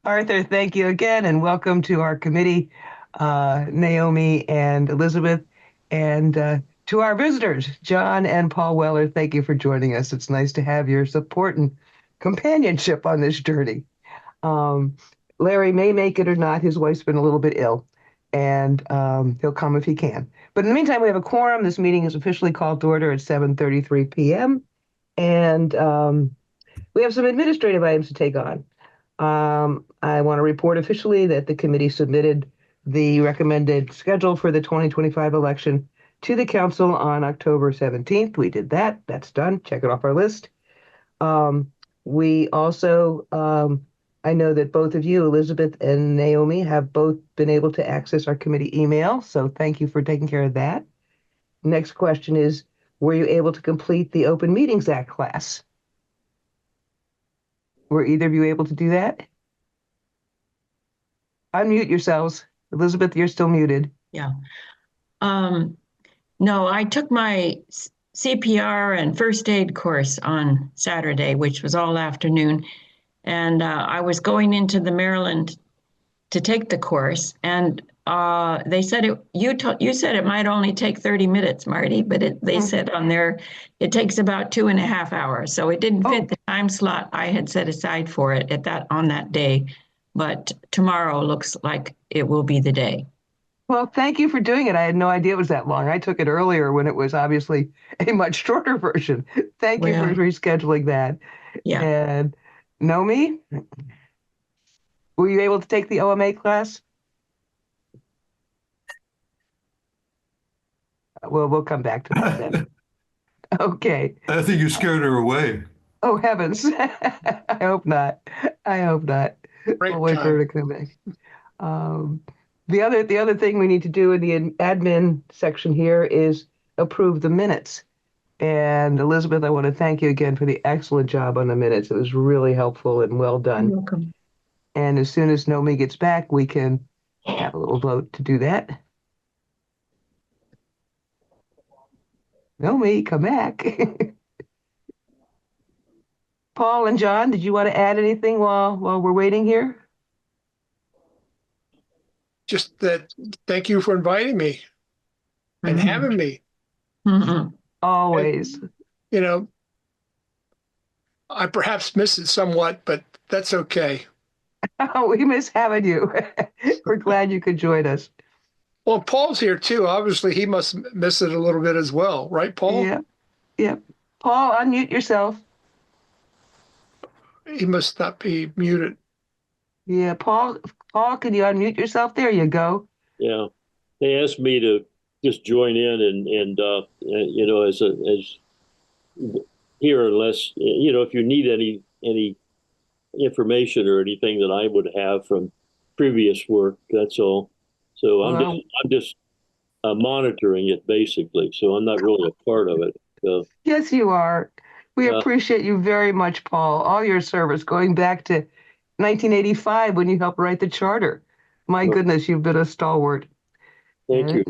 Arthur, thank you again, and welcome to our committee, Naomi and Elizabeth, and to our visitors, John and Paul Weller. Thank you for joining us. It's nice to have your support and companionship on this journey. Um, Larry may make it or not. His wife's been a little bit ill, and he'll come if he can. But in the meantime, we have a quorum. This meeting is officially called to order at 7:33 p.m., and we have some administrative items to take on. I want to report officially that the committee submitted the recommended schedule for the 2025 election to the council on October 17th. We did that. That's done. Check it off our list. We also, I know that both of you, Elizabeth and Naomi, have both been able to access our committee email. So thank you for taking care of that. Next question is, were you able to complete the Open Meetings Act class? Were either of you able to do that? Unmute yourselves. Elizabeth, you're still muted. Yeah. No, I took my CPR and first aid course on Saturday, which was all afternoon. And I was going into the Maryland to take the course. And they said you said it might only take 30 minutes, Marty, but they said on there it takes about 2.5 hours. So it didn't fit the time slot I had set aside for it on that day. But tomorrow looks like it will be the day. Well, thank you for doing it. I had no idea it was that long. I took it earlier when it was obviously a much shorter version. Thank you for rescheduling that. Yeah. And Nomi, were you able to take the OMA class? Well, we'll come back to that then. Okay. I think you scared her away. Oh, heavens. I hope not. I hope not. We'll wait for her to come back. The other thing we need to do in the admin section here is approve the minutes. And Elizabeth, I want to thank you again for the excellent job on the minutes. It was really helpful and well done. You're welcome. And as soon as Nomi gets back, we can have a little vote to do that. Nomi, come back. Paul and John, did you want to add anything while we're waiting here? Just that, thank you for inviting me and having me. Always. And, I perhaps miss it somewhat, but that's okay. We miss having you. We're glad you could join us. Well, Paul's here too. Obviously, he must miss it a little bit as well, right, Paul? Yeah. Paul, unmute yourself. He must not be muted. Yeah, Paul, can you unmute yourself? There you go. Yeah, they asked me to just join in and as here, unless if you need any information or anything that I would have from previous work, that's all. So I'm just monitoring it basically. So I'm not really a part of it. Yes, you are. We appreciate you very much, Paul. All your service going back to 1985 when you helped write the charter. My goodness, you've been a stalwart. Thank you.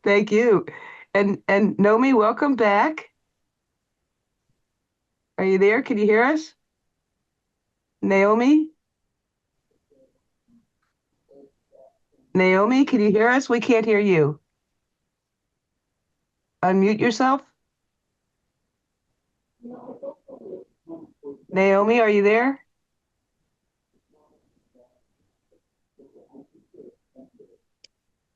Thank you. And Nomi, welcome back. Are you there? Can you hear us? Naomi? Naomi, can you hear us? We can't hear you. Unmute yourself. Naomi, are you there?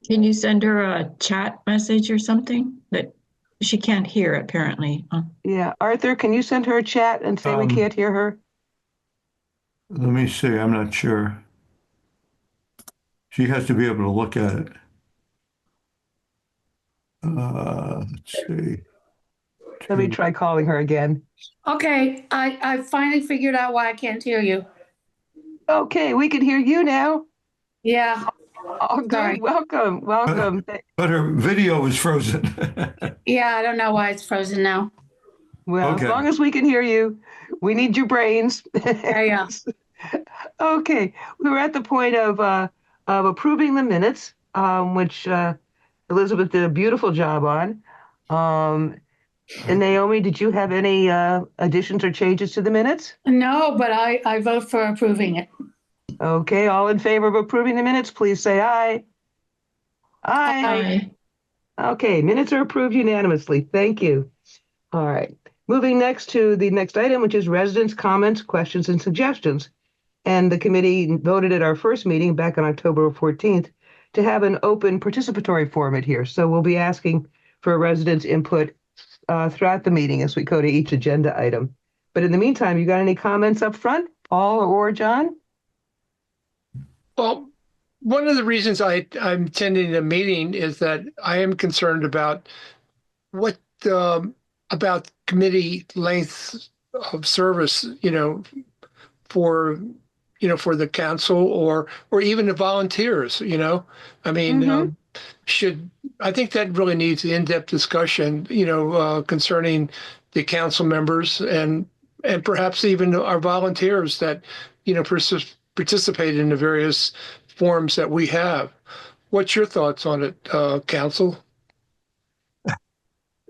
Can you send her a chat message or something that she can't hear apparently? Yeah, Arthur, can you send her a chat and say we can't hear her? Let me see. I'm not sure. She has to be able to look at it. Let's see. Let me try calling her again. Okay, I finally figured out why I can't hear you. Okay, we can hear you now. Yeah. Oh, good. Sorry. Welcome. But her video is frozen. Yeah, I don't know why it's frozen now. Well, okay. As long as we can hear you, we need your brains. Yeah. Okay, we were at the point of approving the minutes, which Elizabeth did a beautiful job on. And Naomi, did you have any additions or changes to the minutes? No, but I vote for approving it. Okay, all in favor of approving the minutes, please say aye. Aye. Aye. Okay, minutes are approved unanimously. Thank you. All right. Moving next to the next item, which is residents' comments, questions, and suggestions. And the committee voted at our first meeting back on October 14th to have an open participatory format here. So we'll be asking for residents' input throughout the meeting as we go to each agenda item. But in the meantime, you got any comments up front, Paul or John? Well, one of the reasons I'm attending the meeting is that I am concerned about what about committee length of service, for for the council or even the volunteers. I mean, I think that really needs an in-depth discussion, concerning the council members and perhaps even our volunteers that participate in the various forums that we have. What's your thoughts on it, council?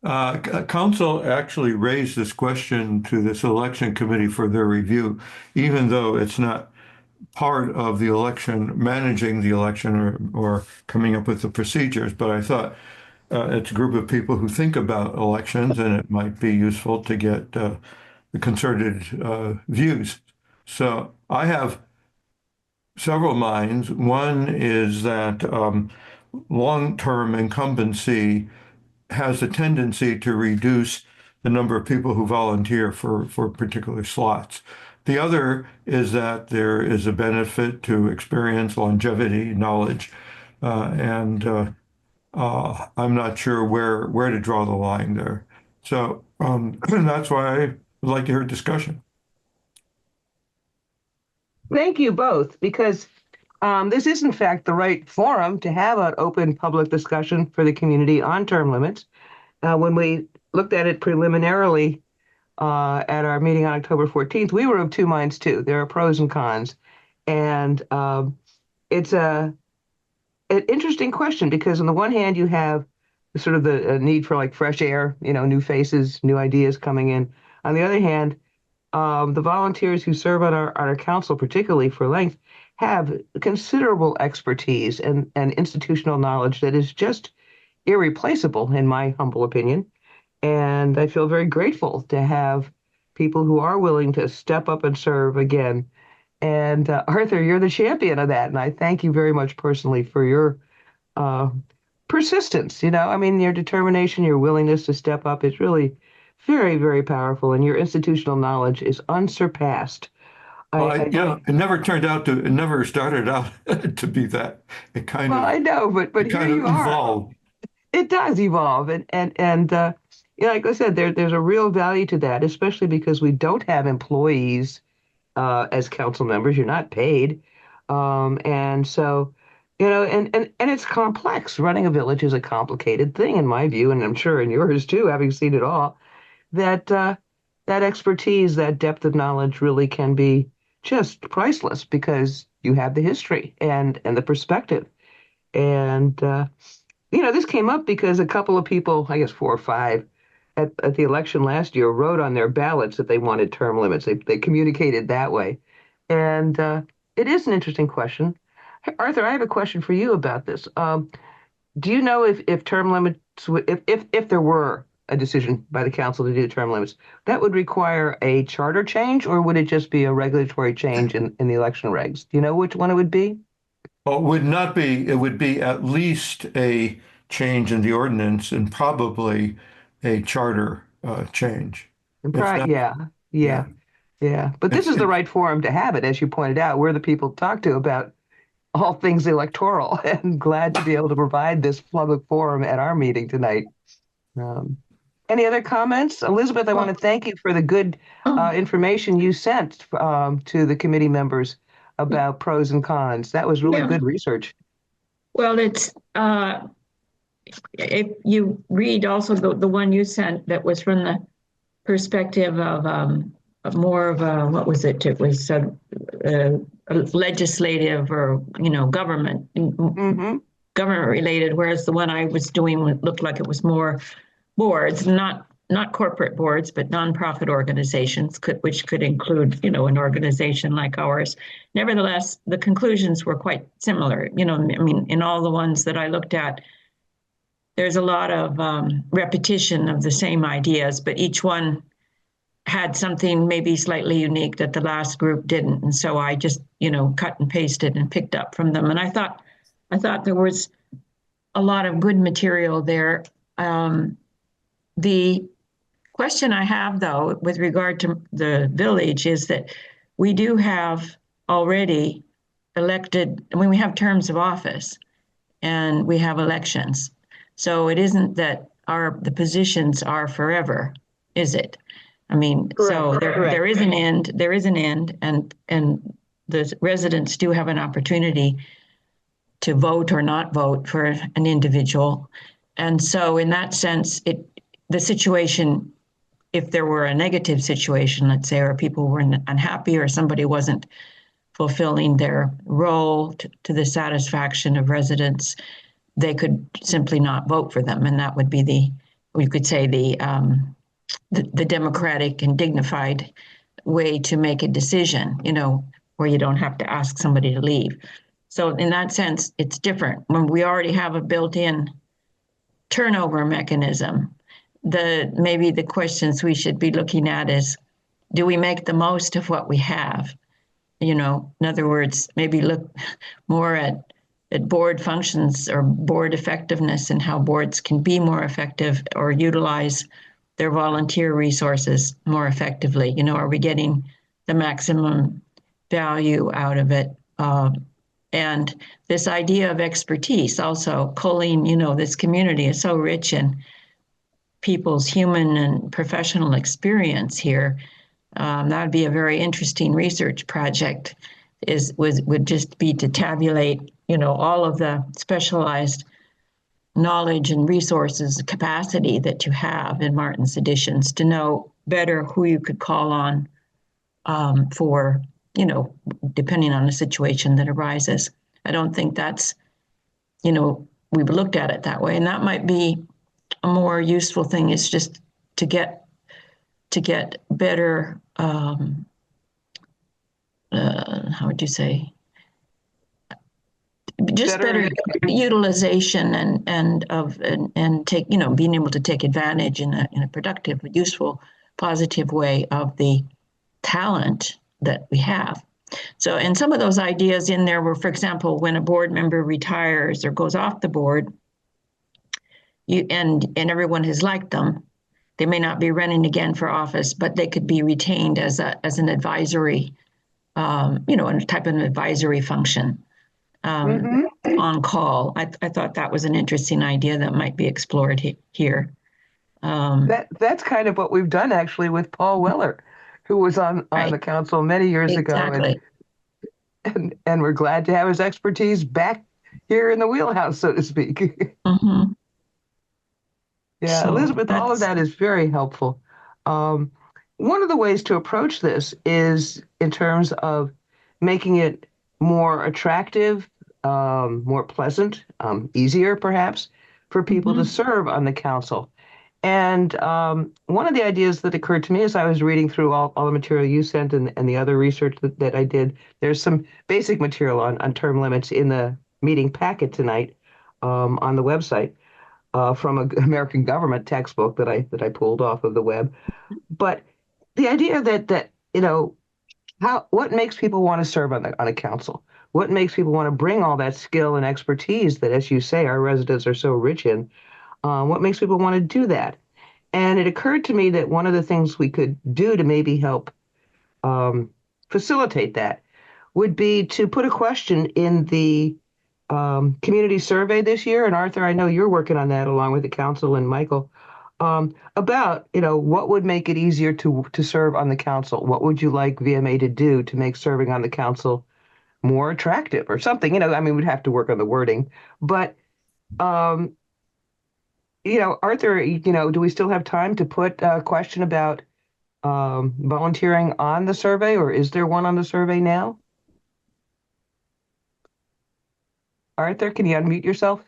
Council actually raised this question to the selection committee for their review, even though it's not part of the election, managing the election or coming up with the procedures. But I thought it's a group of people who think about elections, and it might be useful to get the concerted views. So I have several minds. One is that long-term incumbency has a tendency to reduce the number of people who volunteer for particular slots. The other is that there is a benefit to experience, longevity, knowledge, and I'm not sure where to draw the line there. So that's why I would like to hear a discussion. Thank you both, because this is in fact the right forum to have an open public discussion for the community on term limits. When we looked at it preliminarily at our meeting on October 14th, we were of two minds too. There are pros and cons. And it's an interesting question because on the one hand, you have sort of the need for like fresh air, new faces, new ideas coming in. On the other hand, the volunteers who serve on our council, particularly for length, have considerable expertise and institutional knowledge that is just irreplaceable, in my humble opinion. And I feel very grateful to have people who are willing to step up and serve again. And Arthur, you're the champion of that. And I thank you very much personally for your persistence. I mean, your determination, your willingness to step up is really very, very powerful. And your institutional knowledge is unsurpassed. It never started out to be that. It kind of, I know, but it here kind of you are. evolved. It does evolve, and like I said, there's a real value to that, especially because we don't have employees as council members. You're not paid, and so and it's complex. Running a village is a complicated thing, in my view, and I'm sure in yours too, having seen it all. That expertise, that depth of knowledge, really can be just priceless because you have the history and the perspective, and this came up because a couple of people, I guess 4 or 5, at the election last year wrote on their ballots that they wanted term limits. They communicated that way. And it is an interesting question. Arthur, I have a question for you about this. Do you know if term limits, if there were a decision by the council to do term limits, that would require a charter change, or would it just be a regulatory change in the election regs? Do you know which one it would be? Well, it would not be. It would be at least a change in the ordinance and probably a charter change. Right, yeah. But this is the right forum to have it, as you pointed out. We're the people to talk to about all things electoral, and glad to be able to provide this public forum at our meeting tonight. Any other comments? Elizabeth, I want to thank you for the good information you sent to the committee members about pros and cons. That was really good research. Well, it's if you read also the one you sent that was from the perspective of more of a, what was it? It was legislative or government government related, whereas the one I was doing looked like it was more boards, not not corporate boards, but nonprofit organizations, which could include, an organization like ours. Nevertheless, the conclusions were quite similar. In all the ones that I looked at, there's a lot of repetition of the same ideas, but each one had something maybe slightly unique that the last group didn't. And so I just, cut and pasted and picked up from them. And I thought there was a lot of good material there. The question I have, though, with regard to the village is that we do have already elected, we have terms of office and we have elections. So it isn't that the positions are forever, is it? So there is an end, and the residents do have an opportunity to vote or not vote for an individual. And so in that sense, the situation, if there were a negative situation, let's say, or people were unhappy or somebody wasn't fulfilling their role to the satisfaction of residents, they could simply not vote for them. And that would be we could say the democratic and dignified way to make a decision, where you don't have to ask somebody to leave. So in that sense, it's different. When we already have a built-in turnover mechanism, maybe the questions we should be looking at is, do we make the most of what we have? In other words, maybe look more at board functions or board effectiveness and how boards can be more effective or utilize their volunteer resources more effectively. Are we getting the maximum value out of it? And this idea of expertise also, Colleen, this community is so rich in people's human and professional experience here. That would be a very interesting research project. Would just be to tabulate, all of the specialized knowledge and resources, capacity that you have in Martin Seditions to know better who you could call on for, depending on the situation that arises. I don't think that's, we've looked at it that way, and that might be a more useful thing, is just to get better, how would you say? Just better utilization and take, being able to take advantage in a productive, useful, positive way of the talent that we have. So, and some of those ideas in there were, for example, when a board member retires or goes off the board, and everyone has liked them, they may not be running again for office, but they could be retained as an advisory, a type of an advisory function. On call. I thought that was an interesting idea that might be explored here. That's kind of what we've done actually with Paul Weller, who was on the council many years ago, and we're glad to have his expertise back here in the wheelhouse, so to speak. Mm-hmm. Yeah, so Elizabeth, all of that is very helpful. One of the ways to approach this is in terms of making it more attractive, more pleasant, easier perhaps for people to serve on the council. And one of the ideas that occurred to me as I was reading through all the material you sent and the other research that I did, there's some basic material on term limits in the meeting packet tonight on the website from an American government textbook that I pulled off of the web. But the idea that what makes people want to serve on a council? What makes people want to bring all that skill and expertise that, as you say, our residents are so rich in? What makes people want to do that? And it occurred to me that one of the things we could do to maybe help facilitate that would be to put a question in the community survey this year. And Arthur, I know you're working on that along with the council and Michael, about, what would make it easier to serve on the council? What would you like VMA to do to make serving on the council more attractive or something? We'd have to work on the wording, but, Arthur, do we still have time to put a question about volunteering on the survey, or is there one on the survey now? Arthur, can you unmute yourself?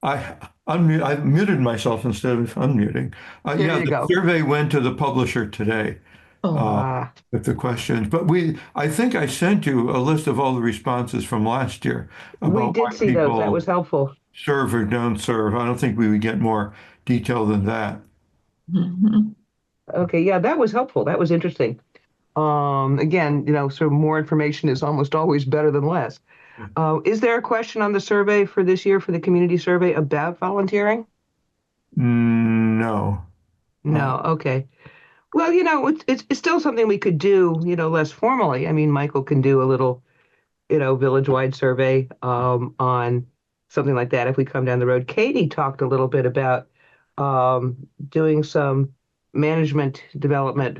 I muted myself instead of unmuting. There Yeah, you the go. survey went to the publisher today Oh, Ah, with the questions, but I think I sent you a list of all the responses from last year we about why did see those. That was people helpful. serve or don't serve. I don't think we would get more detail than that. mhm. Okay, yeah, that was helpful. That was interesting. Again, so more information is almost always better than less. Is there a question on the survey for this year for the community survey about volunteering? No. Uh, No. Okay. Well, it's still something we could do, less formally. I mean, Michael can do a little, village-wide survey on something like that if we come down the road. Katie talked a little bit about doing some management development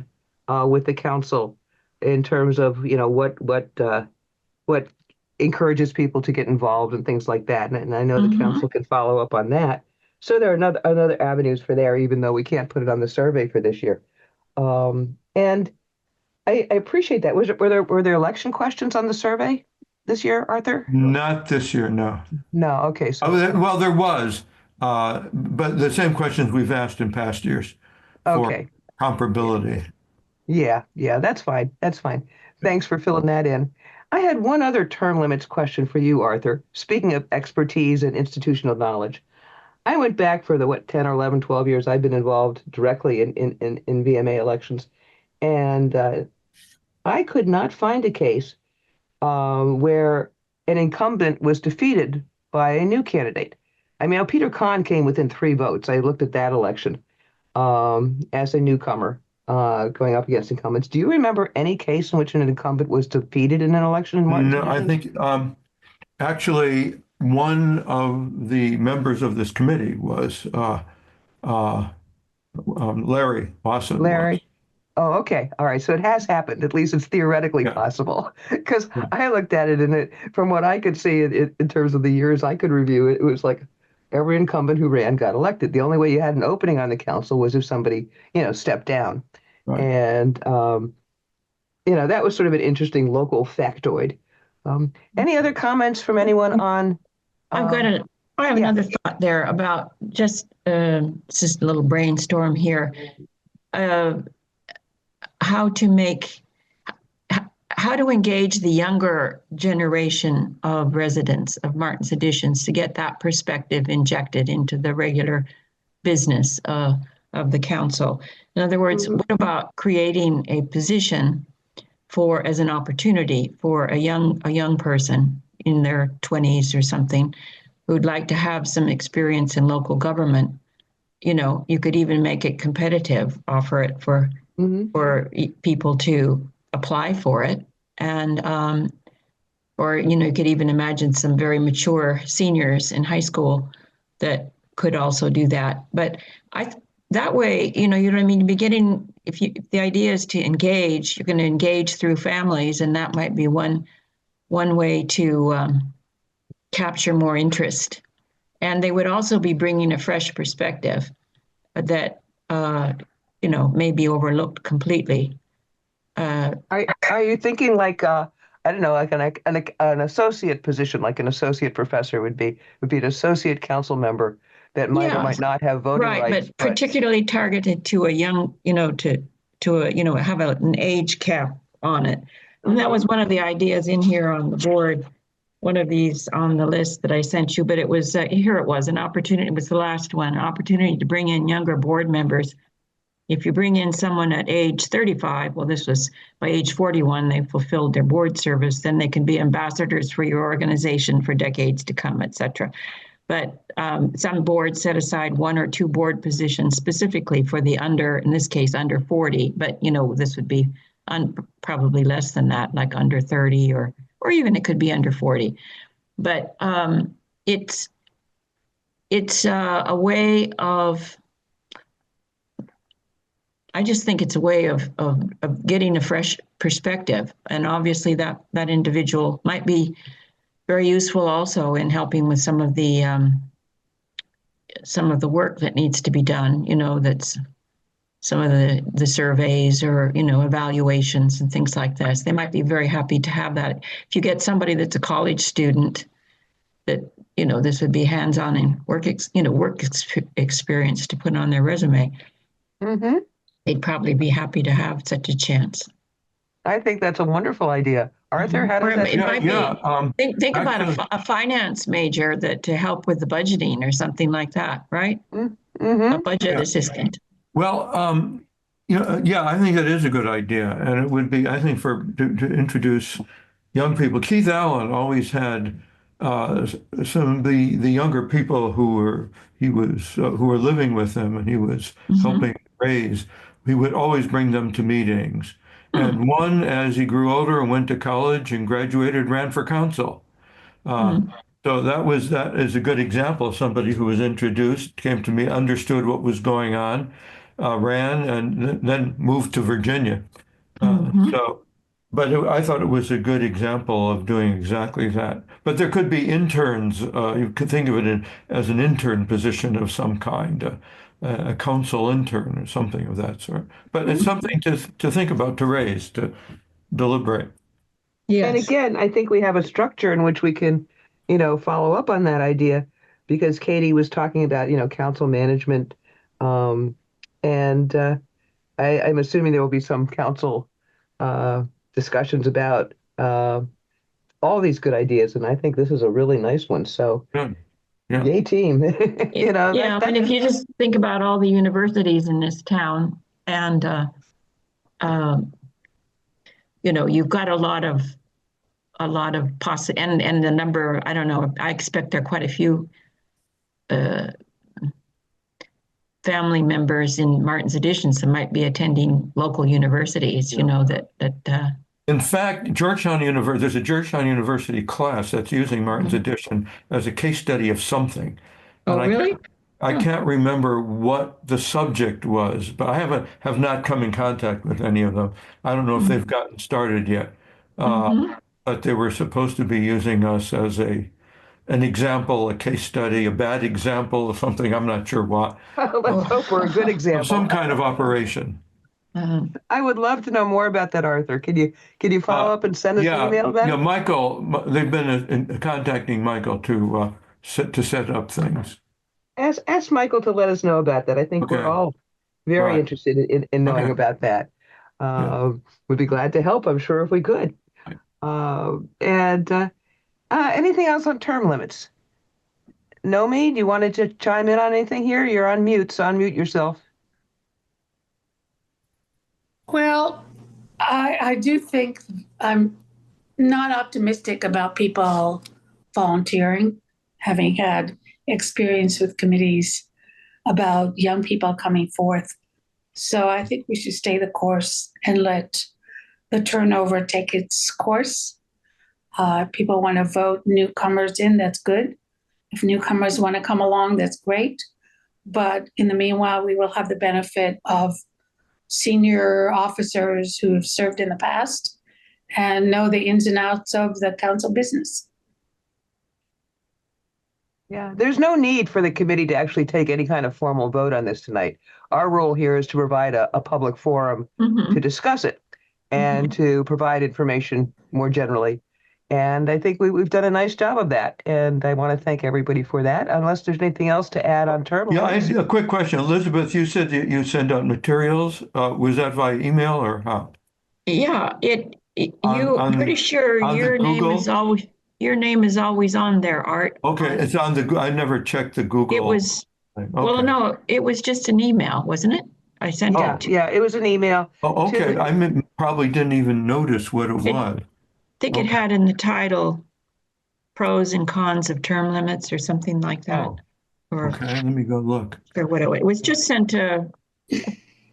with the council in terms of, what encourages people to get involved and things like that. And I know the Mhm. council can follow up on that. So there are another avenues for there, even though we can't put it on the survey for this year. And I appreciate that. Were there election questions on the survey this year, Arthur? Not this year, no. No. Okay. Oh, So well, there was, but the same questions we've asked in past years for okay. comparability. Yeah. Yeah. That's fine. That's fine. Thanks for filling that in. I had one other term limits question for you, Arthur. Speaking of expertise and institutional knowledge, I went back for the 10 or 11, 12 years I've been involved directly in VMA elections, and I could not find a case where an incumbent was defeated by a new candidate. I mean, Peter Kahn came within 3 votes. I looked at that election as a newcomer going up against incumbents. Do you remember any case in which an incumbent was defeated in an election in Martin's No, I edition? think actually one of the members of this committee was uh, Larry Lawson was. Larry? Oh, okay. All right. So it has happened. At least it's theoretically Yeah. possible. Because Yeah. I looked at it and from what I could see in terms of the years I could review it, it was like every incumbent who ran got elected. The only way you had an opening on the council was if somebody, stepped down. Right. And, that was sort of an interesting local factoid. Any other comments from anyone on, I've got um, a, I have yeah, another thought there about just a little brainstorm here. Uh, how to make, how to engage the younger generation of residents of Martin's Additions to get that perspective injected into the regular business of the council. In other words, mhm, what about creating a position for as an opportunity for a young person in their 20s or something who'd like to have some experience in local government? You could even make it competitive, offer it for mhm. people to apply for it, and or you could even imagine some very mature seniors in high school that could also do that. But I that way, you know what I mean. Beginning, if the idea is to engage, you're going to engage through families, and that might be one way to capture more interest. And they would also be bringing a fresh perspective that may be overlooked completely. Are you thinking like I don't know, like an associate position, like an associate professor would be an associate council member that might or Yeah, might not have voting right, rights, but but particularly targeted to a young, to a, have an age cap on it. And that was mhm, one of the ideas in here on the board, one of these on the list that I sent you, but it was, here it was, an opportunity, it was the last one, an opportunity to bring in younger board members. If you bring in someone at age 35, well, this was by age 41, they fulfilled their board service, then they can be ambassadors for your organization for decades to come, et cetera. But some boards set aside 1 or 2 board positions specifically for the under, in this case, under 40. But this would be probably less than that, like under 30, or even it could be under 40. But it's a way of. I just think it's a way of getting a fresh perspective, and obviously that individual might be very useful also in helping with some of the work that needs to be done. That's some of the surveys or evaluations and things like this. They might be very happy to have that. If you get somebody that's a college student that this would be hands-on and experience to put on their resume, Mm-hmm. they'd probably be happy to have such a chance. I think that's a wonderful idea. Arthur, how Or does that? it might be, think about actually, a finance major to help with the budgeting or something like that, right? A Mm-hmm. budget Yeah. assistant. well, yeah, I think that is a good idea, and it would be, I think, to introduce young people. Keith Allen always had some of the younger people who were living with him, and he was helping raise. He would always bring them to meetings, and one, as he grew older and went to college and graduated, ran for council. So that is a good example of somebody who was introduced, came to me, understood what was going on, ran, and then moved to Virginia. I thought it was a good example of doing exactly that. But there could be interns. You could think of it as an intern position of some kind, a council intern or something of that sort. But it's something to think about, to raise, to deliberate. And again, I think we have a structure in which we can, follow up on that idea, because Katie was talking about, council management. And I'm assuming there will be some council discussions about all these good ideas. And I think this is a really nice one. So, Good. Yeah. yay, team. And if you just think about all the universities in this town, and you've got a lot of and the number, I don't know, I expect there are quite a few family members in Martin's Additions that might be attending local universities, In fact, there's a Georgetown University class that's using Martin's Addition as a case study of something. Oh, really? I can't remember what the subject was, but I have not come in contact with any of them. I don't know if they've gotten started yet. But they were supposed to be using us as an example, a case study, a bad example of something, I'm not sure what. Let's hope we're a good example. Of some kind of operation. I would love to know more about that, Arthur. Can you follow up and send us an email then? Yeah, Michael, they've been contacting Michael to set up things. Ask Michael to let us know about that. I think we're all very interested in knowing about that. We'd be glad to help, I'm sure, if we could. Anything else on term limits? Nomi, do you want to chime in on anything here? You're on mute, so unmute yourself. Well, I do think I'm not optimistic about people volunteering, having had experience with committees about young people coming forth. So I think we should stay the course and let the turnover take its course. If people want to vote newcomers in, that's good. If newcomers want to come along, that's great. But in the meanwhile, we will have the benefit of senior officers who have served in the past and know the ins and outs of the council business. Yeah, there's no need for the committee to actually take any kind of formal vote on this tonight. Our role here is to provide a public forum to discuss it and to provide information more generally. And I think we've done a nice job of that. And I want to thank everybody for that, unless there's anything else to add on term limits. Yeah, a quick question. Elizabeth, you said you send out materials. Was that via email or how? Yeah, I'm pretty sure your name is always on there, Art. Okay, it's on I never checked the Google. It was, Okay. well, no, it was just an email, wasn't it? I sent it. Yeah, it was an email. Oh, okay. I probably didn't even notice what it was. I think it had in the title pros and cons of term limits or something like that. Okay, let me go look. Or what it was just sent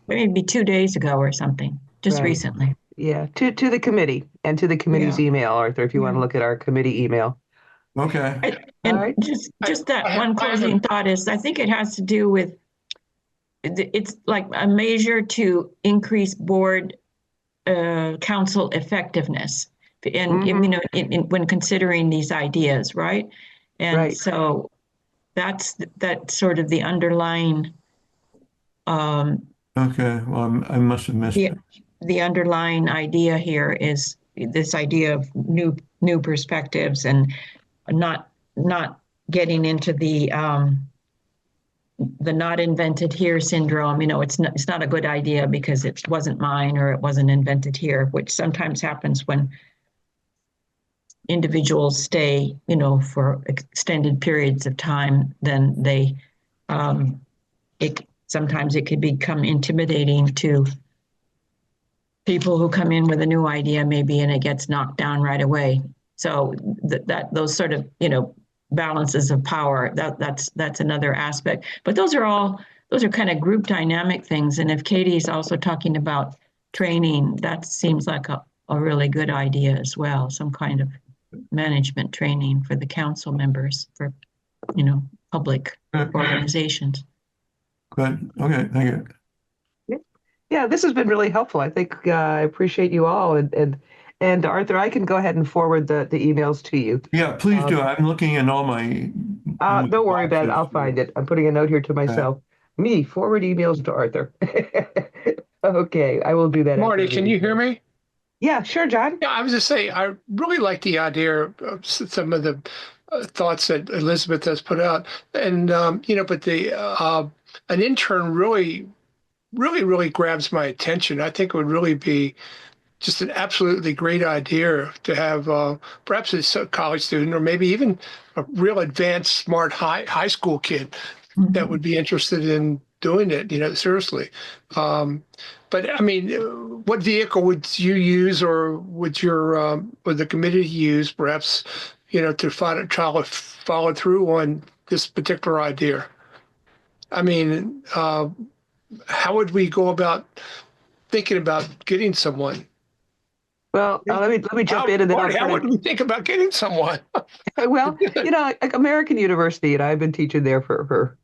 maybe 2 days ago or something, just recently. Yeah, to the committee and to the committee's email, Arthur, if you want to look at our committee email. Okay. And just that one closing thought is, I think it has to do with, it's like a measure to increase board council effectiveness. And when considering these ideas, right? And so that's sort of the underlying. Okay, well, I must have missed it. The underlying idea here is this idea of new perspectives and not getting into the not invented here syndrome. It's not a good idea because it wasn't mine or it wasn't invented here, which sometimes happens when individuals stay, for extended periods of time. Then sometimes it could become intimidating to people who come in with a new idea maybe, and it gets knocked down right away. So those sort of, balances of power, that's another aspect. But those are kind of group dynamic things. And if Katie's also talking about training, that seems like a really good idea as well. Some kind of management training for the council members, for, public organizations. Good. Okay. Thank you. Yeah, this has been really helpful. I think I appreciate you all. And Arthur, I can go ahead and forward the emails to you. Yeah, please do. I'm looking in all my. Don't worry about it. I'll find it. I'm putting a note here to myself. Me, forward emails to Arthur. Okay, I will do that. Marty, can you hear me? Yeah, sure, John. Yeah, I was just saying, I really like the idea of some of the thoughts that Elizabeth has put out. And, but an intern really grabs my attention. I think it would really be just an absolutely great idea to have perhaps a college student or maybe even a real advanced, smart high school kid that would be interested in doing it, seriously. But I mean, what vehicle would you use, or would the committee use, perhaps, to follow through on this particular idea? I mean, how would we go about thinking about getting someone? Well, let me jump in and then how would we think about getting someone? Well, like American University, and I've been teaching there for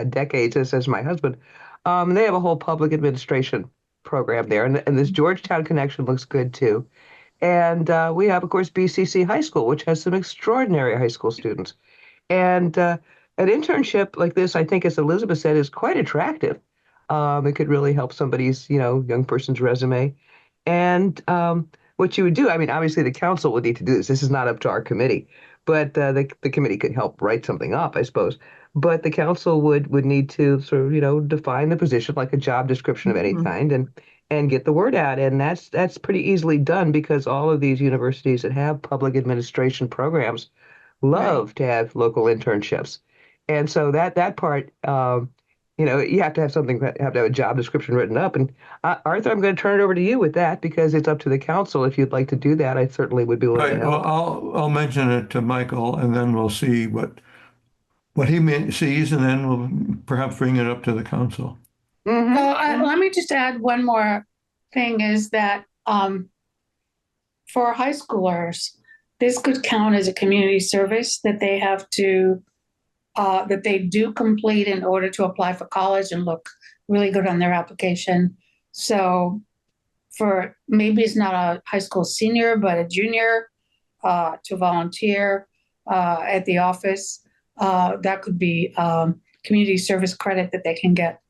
decades, as has my husband. They have a whole public administration program there, and this Georgetown connection looks good too. And we have, of course, BCC High School, which has some extraordinary high school students. And an internship like this, I think, as Elizabeth said, is quite attractive. It could really help somebody's, young person's resume. And what you would do, I mean, obviously the council would need to do this. This is not up to our committee, but the committee could help write something up, I suppose. But the council would need to sort of, define the position like a job description of any kind and get the word out. And that's pretty easily done because all of these universities that have public administration programs love to have local internships. And so that part, you have to have a job description written up. And Arthur, I'm going to turn it over to you with that because it's up to the council. If you'd like to do that, I certainly would be willing to help. Well, I'll mention it to Michael, and then we'll see what he sees, and then we'll perhaps bring it up to the council. Mm-hmm. Let me just add one more thing is that for high schoolers, this could count as a community service that they have to that they do complete in order to apply for college and look really good on their application. So for maybe it's not a high school senior, but a junior to volunteer at the office, that could be community service credit that they can get.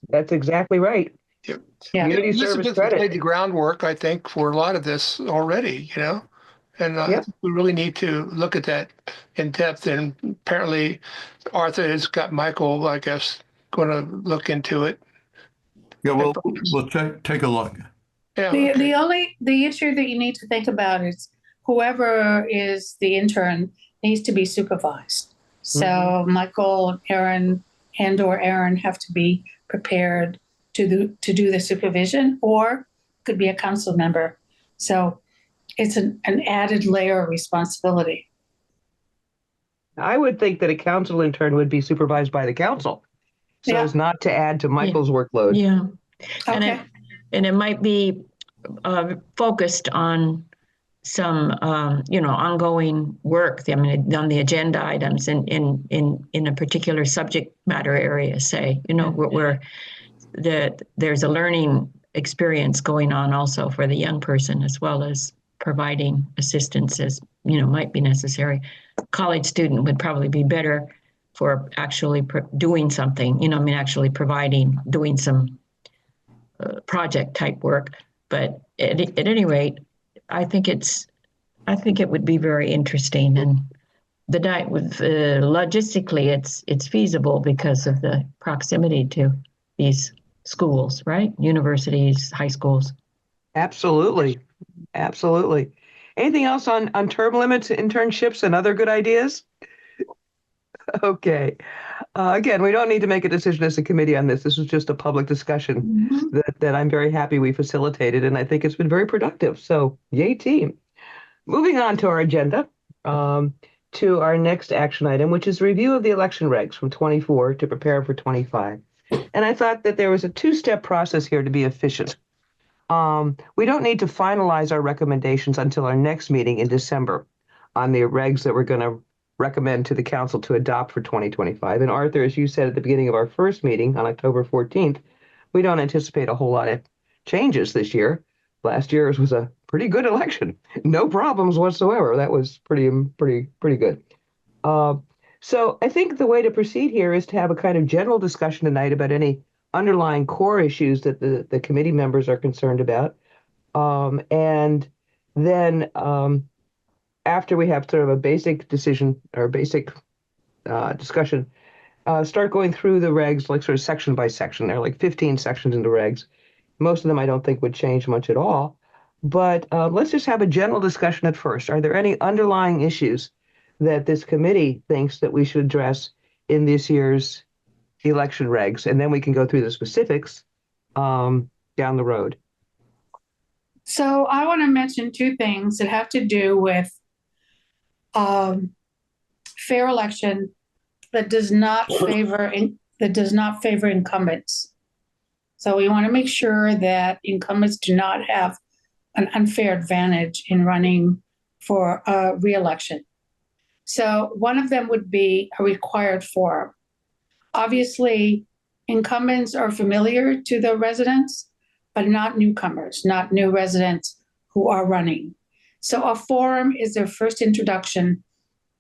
That's exactly right. Yep. Yeah. Community service Elizabeth credit. laid the groundwork, I think, for a lot of this already, And I think we really need to look at that in depth. And apparently, Arthur has got Michael, I guess, going to look into it. Yeah, we'll take a look. Yeah. The issue that you need to think about is whoever is the intern needs to be supervised. So Michael, Aaron, and/or Aaron have to be prepared to do the supervision, or could be a council member. So it's an added layer of responsibility. I would think that a council intern would be supervised by the council, so as not to add to Michael's workload. Yeah. Okay. And it might be focused on some, ongoing work. I mean, on the agenda items in a particular subject matter area, say, where there's a learning experience going on also for the young person, as well as providing assistance as, might be necessary. College student would probably be better for actually doing something, actually doing some project type work. But at any rate, I think it would be very interesting, logistically it's feasible because of the proximity to these schools, right? Universities, high schools. Absolutely. Absolutely. Anything else on term limits, internships, and other good ideas? Okay. Again, we don't need to make a decision as a committee on this. This was just a public discussion that I'm very happy we facilitated, and I think it's been very productive. So, yay, team. Moving on to our agenda, to our next action item, which is review of the election regs from 24 to prepare for 25. And I thought that there was a two-step process here to be efficient. We don't need to finalize our recommendations until our next meeting in December on the regs that we're going to recommend to the council to adopt for 2025. And Arthur, as you said at the beginning of our first meeting on October 14th, we don't anticipate a whole lot of changes this year. Last year's was a pretty good election. No problems whatsoever. That was pretty good. So I think the way to proceed here is to have a kind of general discussion tonight about any underlying core issues that the committee members are concerned about. And then after we have sort of a basic decision or basic discussion, start going through the regs, like sort of section by section. There are like 15 sections in the regs. Most of them I don't think would change much at all. But let's just have a general discussion at first. Are there any underlying issues that this committee thinks that we should address in this year's election regs? And then we can go through the specifics down the road. So I want to mention two things that have to do with fair election that does not favor incumbents. So we want to make sure that incumbents do not have an unfair advantage in running for a re-election. So one of them would be a required forum. Obviously, incumbents are familiar to the residents, but not newcomers, not new residents who are running. So a forum is their first introduction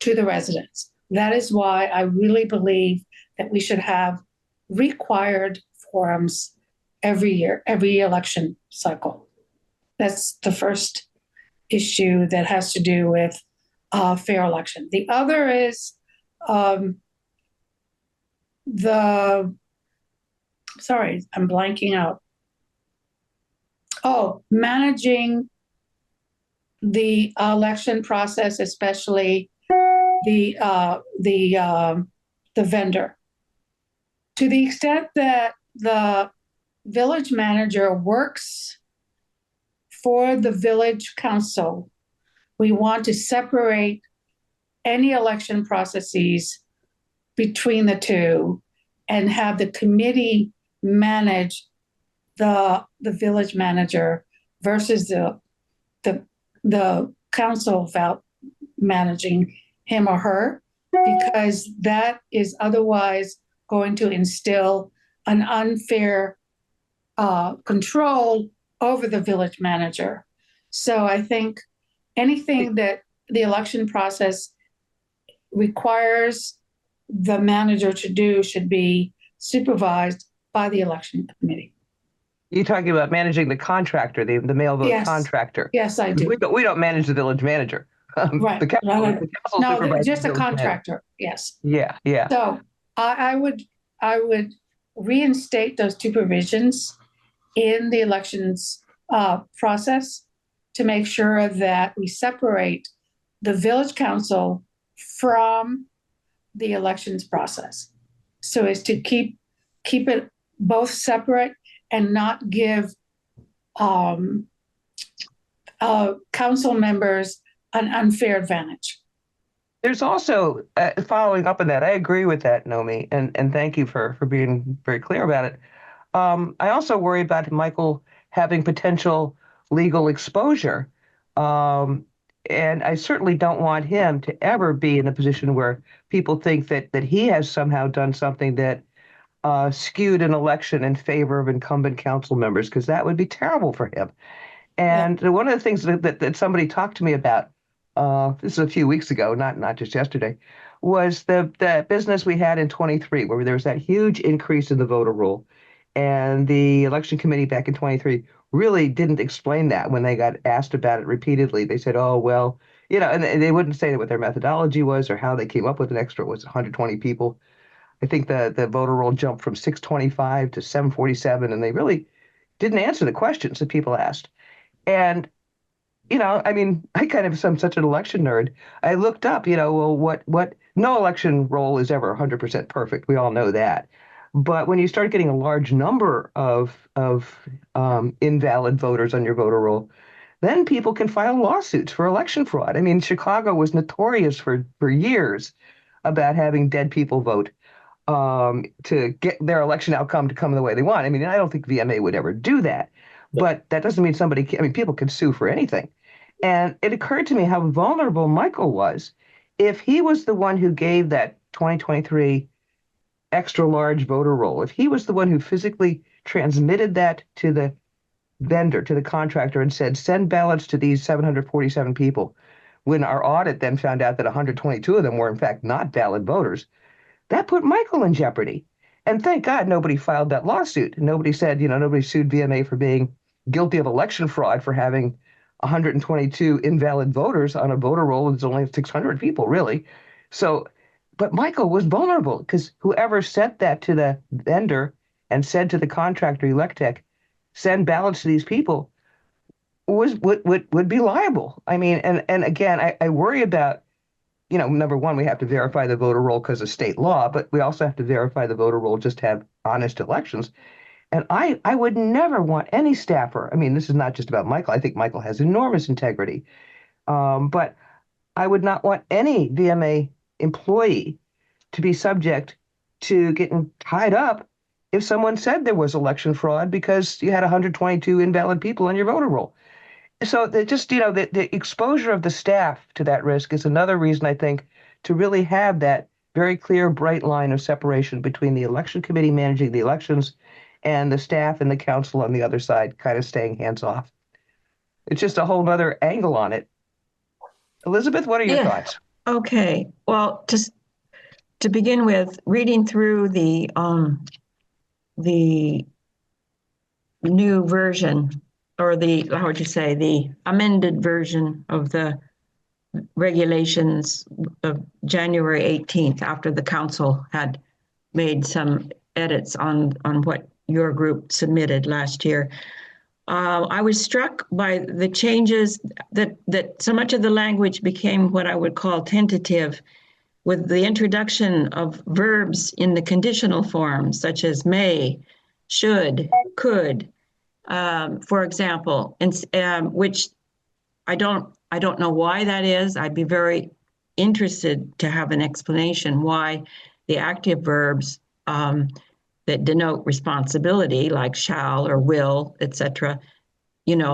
to the residents. That is why I really believe that we should have required forums every year, every election cycle. That's the first issue that has to do with fair election. The other is sorry, I'm blanking out. Oh, managing the election process, especially the vendor. To the extent that the village manager works for the village council, we want to separate any election processes between the two and have the committee manage the village manager versus the council managing him or her, because that is otherwise going to instill an unfair control over the village manager. So I think anything that the election process requires the manager to do should be supervised by the election committee. You're talking about managing the contractor, the mail vote contractor. Yes, I do. We don't manage the village manager. Right. The council no, just a contractor. Yes. Yeah. So I would reinstate those two provisions in the elections process to make sure that we separate the village council from the elections process, so as to keep it both separate and not give council members an unfair advantage. There's also, following up on that, I agree with that, Nomi, and thank you for being very clear about it. I also worry about Michael having potential legal exposure. And I certainly don't want him to ever be in a position where people think that he has somehow done something that skewed an election in favor of incumbent council members, because that would be terrible for him. And one of the things that somebody talked to me about, this is a few weeks ago, not just yesterday, was the business we had in 23, where there was that huge increase in the voter roll. And the election committee back in 23 really didn't explain that when they got asked about it repeatedly. They said, oh, well, and they wouldn't say what their methodology was or how they came up with an extra, was 120 people. I think the voter roll jumped from 625 to 747, and they really didn't answer the questions that people asked. And, I mean, I kind of am such an election nerd. I looked up, well, no election roll is ever 100% perfect. We all know that. But when you start getting a large number of invalid voters on your voter roll, then people can file lawsuits for election fraud. I mean, Chicago was notorious for years about having dead people vote to get their election outcome to come the way they want. I mean, I don't think VMA would ever do that, but that doesn't mean people can sue for anything. And it occurred to me how vulnerable Michael was. If he was the one who gave that 2023 extra large voter roll, if he was the one who physically transmitted that to the vendor, to the contractor, and said, send ballots to these 747 people, when our audit then found out that 122 of them were in fact not valid voters, that put Michael in jeopardy. And thank God nobody filed that lawsuit. Nobody said, nobody sued VMA for being guilty of election fraud for having 122 invalid voters on a voter roll that's only 600 people, really. So, but Michael was vulnerable because whoever sent that to the vendor and said to the contractor, Electech, send ballots to these people, would be liable. I mean, and again, I worry about, number one, we have to verify the voter roll because of state law, but we also have to verify the voter roll just to have honest elections. And I would never want any staffer. I mean, this is not just about Michael. I think Michael has enormous integrity. But I would not want any VMA employee to be subject to getting tied up if someone said there was election fraud because you had 122 invalid people on your voter roll. So the exposure of the staff to that risk is another reason, I think, to really have that very clear, bright line of separation between the election committee managing the elections and the staff and the council on the other side kind of staying hands off. It's just a whole other angle on it. Elizabeth, what are your thoughts? Okay. Well, just to begin with, reading through the new version, or the amended version of the regulations of January 18th, after the council had made some edits on what your group submitted last year. I was struck by the changes that so much of the language became what I would call tentative, with the introduction of verbs in the conditional form, such as may, should, could, for example, and which I don't know why that is. I'd be very interested to have an explanation why the active verbs that denote responsibility, like shall or will, etc.,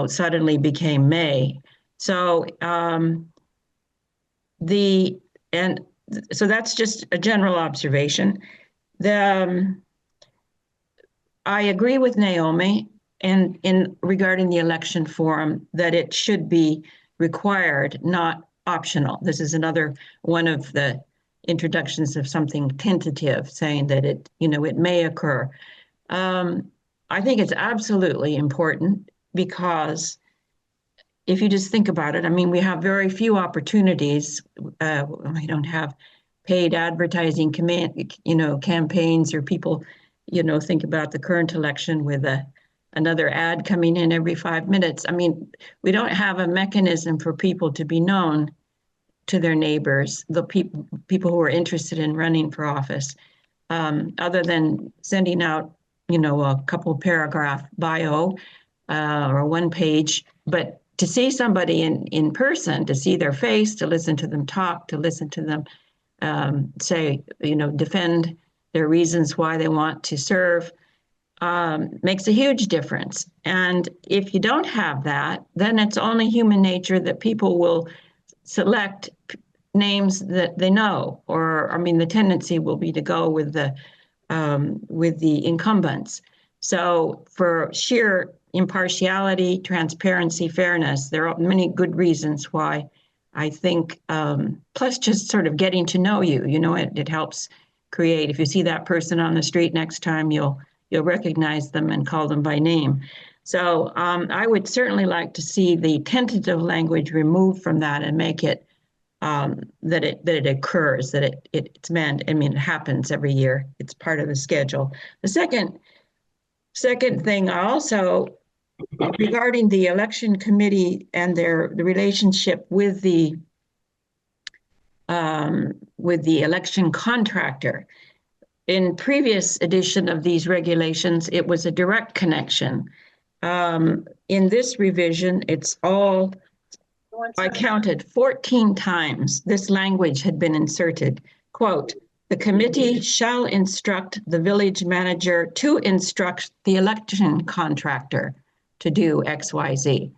suddenly became may. So so that's just a general observation. I agree with Naomi in regarding the election form that it should be required, not optional. This is another one of the introductions of something tentative, saying that it may occur. I think it's absolutely important because if you just think about it, I mean, we have very few opportunities. We don't have paid advertising campaigns, or people, think about the current election with another ad coming in every 5 minutes. I mean, we don't have a mechanism for people to be known to their neighbors, the people who are interested in running for office, other than sending out, a couple paragraph bio or one page. But to see somebody in person, to see their face, to listen to them talk, to listen to them say, defend their reasons why they want to serve, makes a huge difference. And if you don't have that, then it's only human nature that people will select names that they know, or the tendency will be to go with the incumbents. So for sheer impartiality, transparency, fairness, there are many good reasons why I think, plus just sort of getting to know you, it helps create, if you see that person on the street next time, you'll recognize them and call them by name. So I would certainly like to see the tentative language removed from that and make it that it occurs, that it's meant. I mean, it happens every year. It's part of the schedule. The second thing also regarding the election committee and the relationship with the election contractor. In previous edition of these regulations, it was a direct connection. In this revision, it's all, I counted 14 times this language had been inserted. Quote, the committee shall instruct the village manager to instruct the election contractor to do X, Y, Z,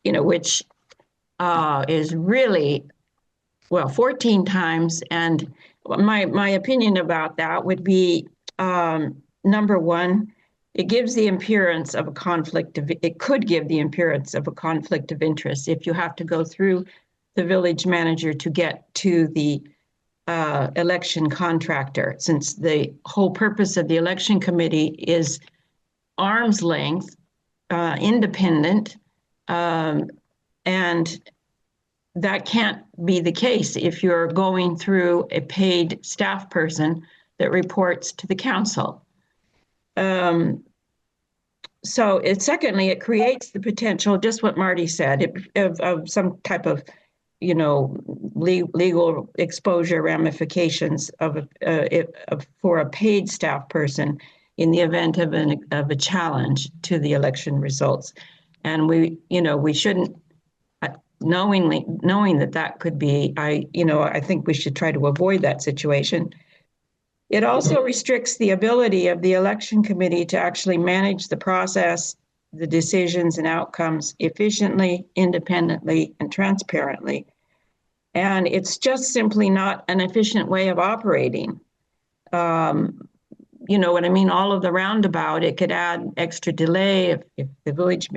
which is really, well, 14 times. And my opinion about that would be, number one, it gives the appearance of a conflict of, it could give the appearance of a conflict of interest if you have to go through the village manager to get to the election contractor, since the whole purpose of the election committee is arm's length, independent, and that can't be the case if you're going through a paid staff person that reports to the council. So secondly, it creates the potential, just what Marty said, of some type of, legal exposure ramifications for a paid staff person in the event of a challenge to the election results. And we shouldn't, knowing that could be, I think we should try to avoid that situation. It also restricts the ability of the election committee to actually manage the process, the decisions and outcomes efficiently, independently, and transparently. And it's just simply not an efficient way of operating. You know what I mean? All of the roundabout, it could add extra delay if the village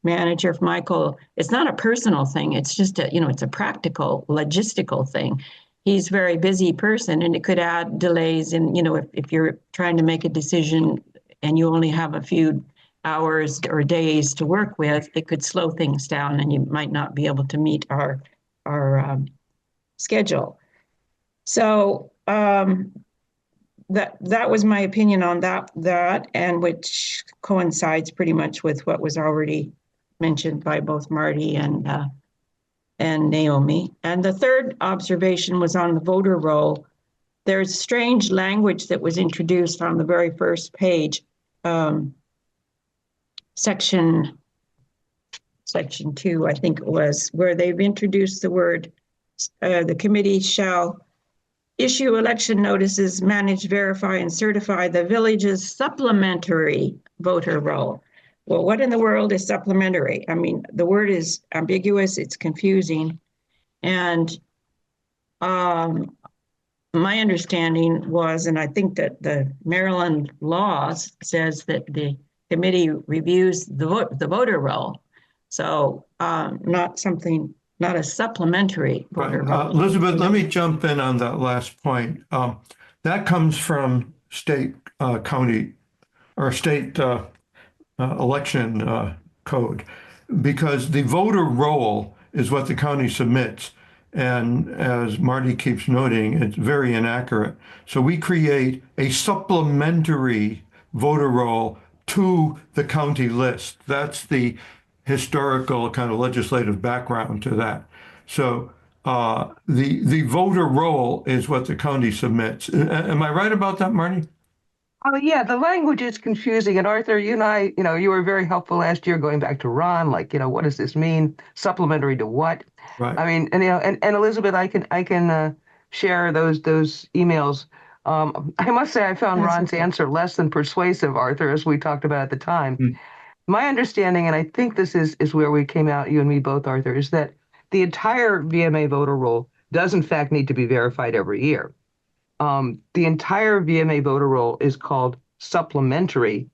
manager, if Michael, it's not a personal thing. It's just it's a practical, logistical thing. He's a very busy person, and it could add delays. And, if you're trying to make a decision and you only have a few hours or days to work with, it could slow things down and you might not be able to meet our schedule. So that was my opinion on that, and which coincides pretty much with what was already mentioned by both Marty and Naomi. And the third observation was on the voter roll. There's strange language that was introduced on the very first page, section 2, I think it was, where they've introduced the word, the committee shall issue election notices, manage, verify, and certify the village's supplementary voter roll. Well, what in the world is supplementary? I mean, the word is ambiguous, it's confusing. And my understanding was, and I think that the Maryland law says that the committee reviews the voter roll. So not a supplementary voter roll. Elizabeth, let me jump in on that last point. That comes from state, county, or state election code, because the voter roll is what the county submits. And as Marty keeps noting, it's very inaccurate. So we create a supplementary voter roll to the county list. That's the historical kind of legislative background to that. So the voter roll is what the county submits. Am I right about that, Marty? Oh, yeah, the language is confusing. And Arthur, you and I, you were very helpful last year going back to Ron, like, what does this mean? Supplementary to what? Right. I mean, and Elizabeth, I can share those emails. I must say I found Ron's answer less than persuasive, Arthur, as we talked about at the time. My understanding, and I think this is where we came out, you and me both, Arthur, is that the entire VMA voter roll does in fact need to be verified every year. The entire VMA voter roll is called supplementary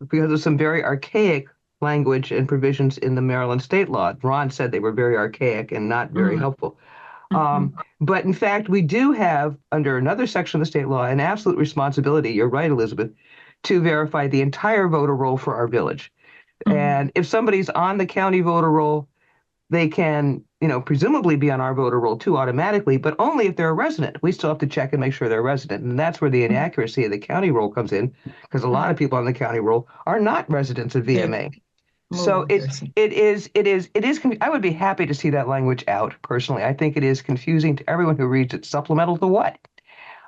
because of some very archaic language and provisions in the Maryland state law. Ron said they were very archaic and not very helpful. But in fact, we do have, under another section of the state law, an absolute responsibility, you're right, Elizabeth, to verify the entire voter roll for our village. And if somebody's on the county voter roll, they can, presumably be on our voter roll too automatically, but only if they're a resident. We still have to check and make sure they're a resident. And that's where the inaccuracy of the county roll comes in, because a lot of people on the county roll are not residents of VMA. So I would be happy to see that language out personally. I think it is confusing to everyone who reads it. Supplemental to what?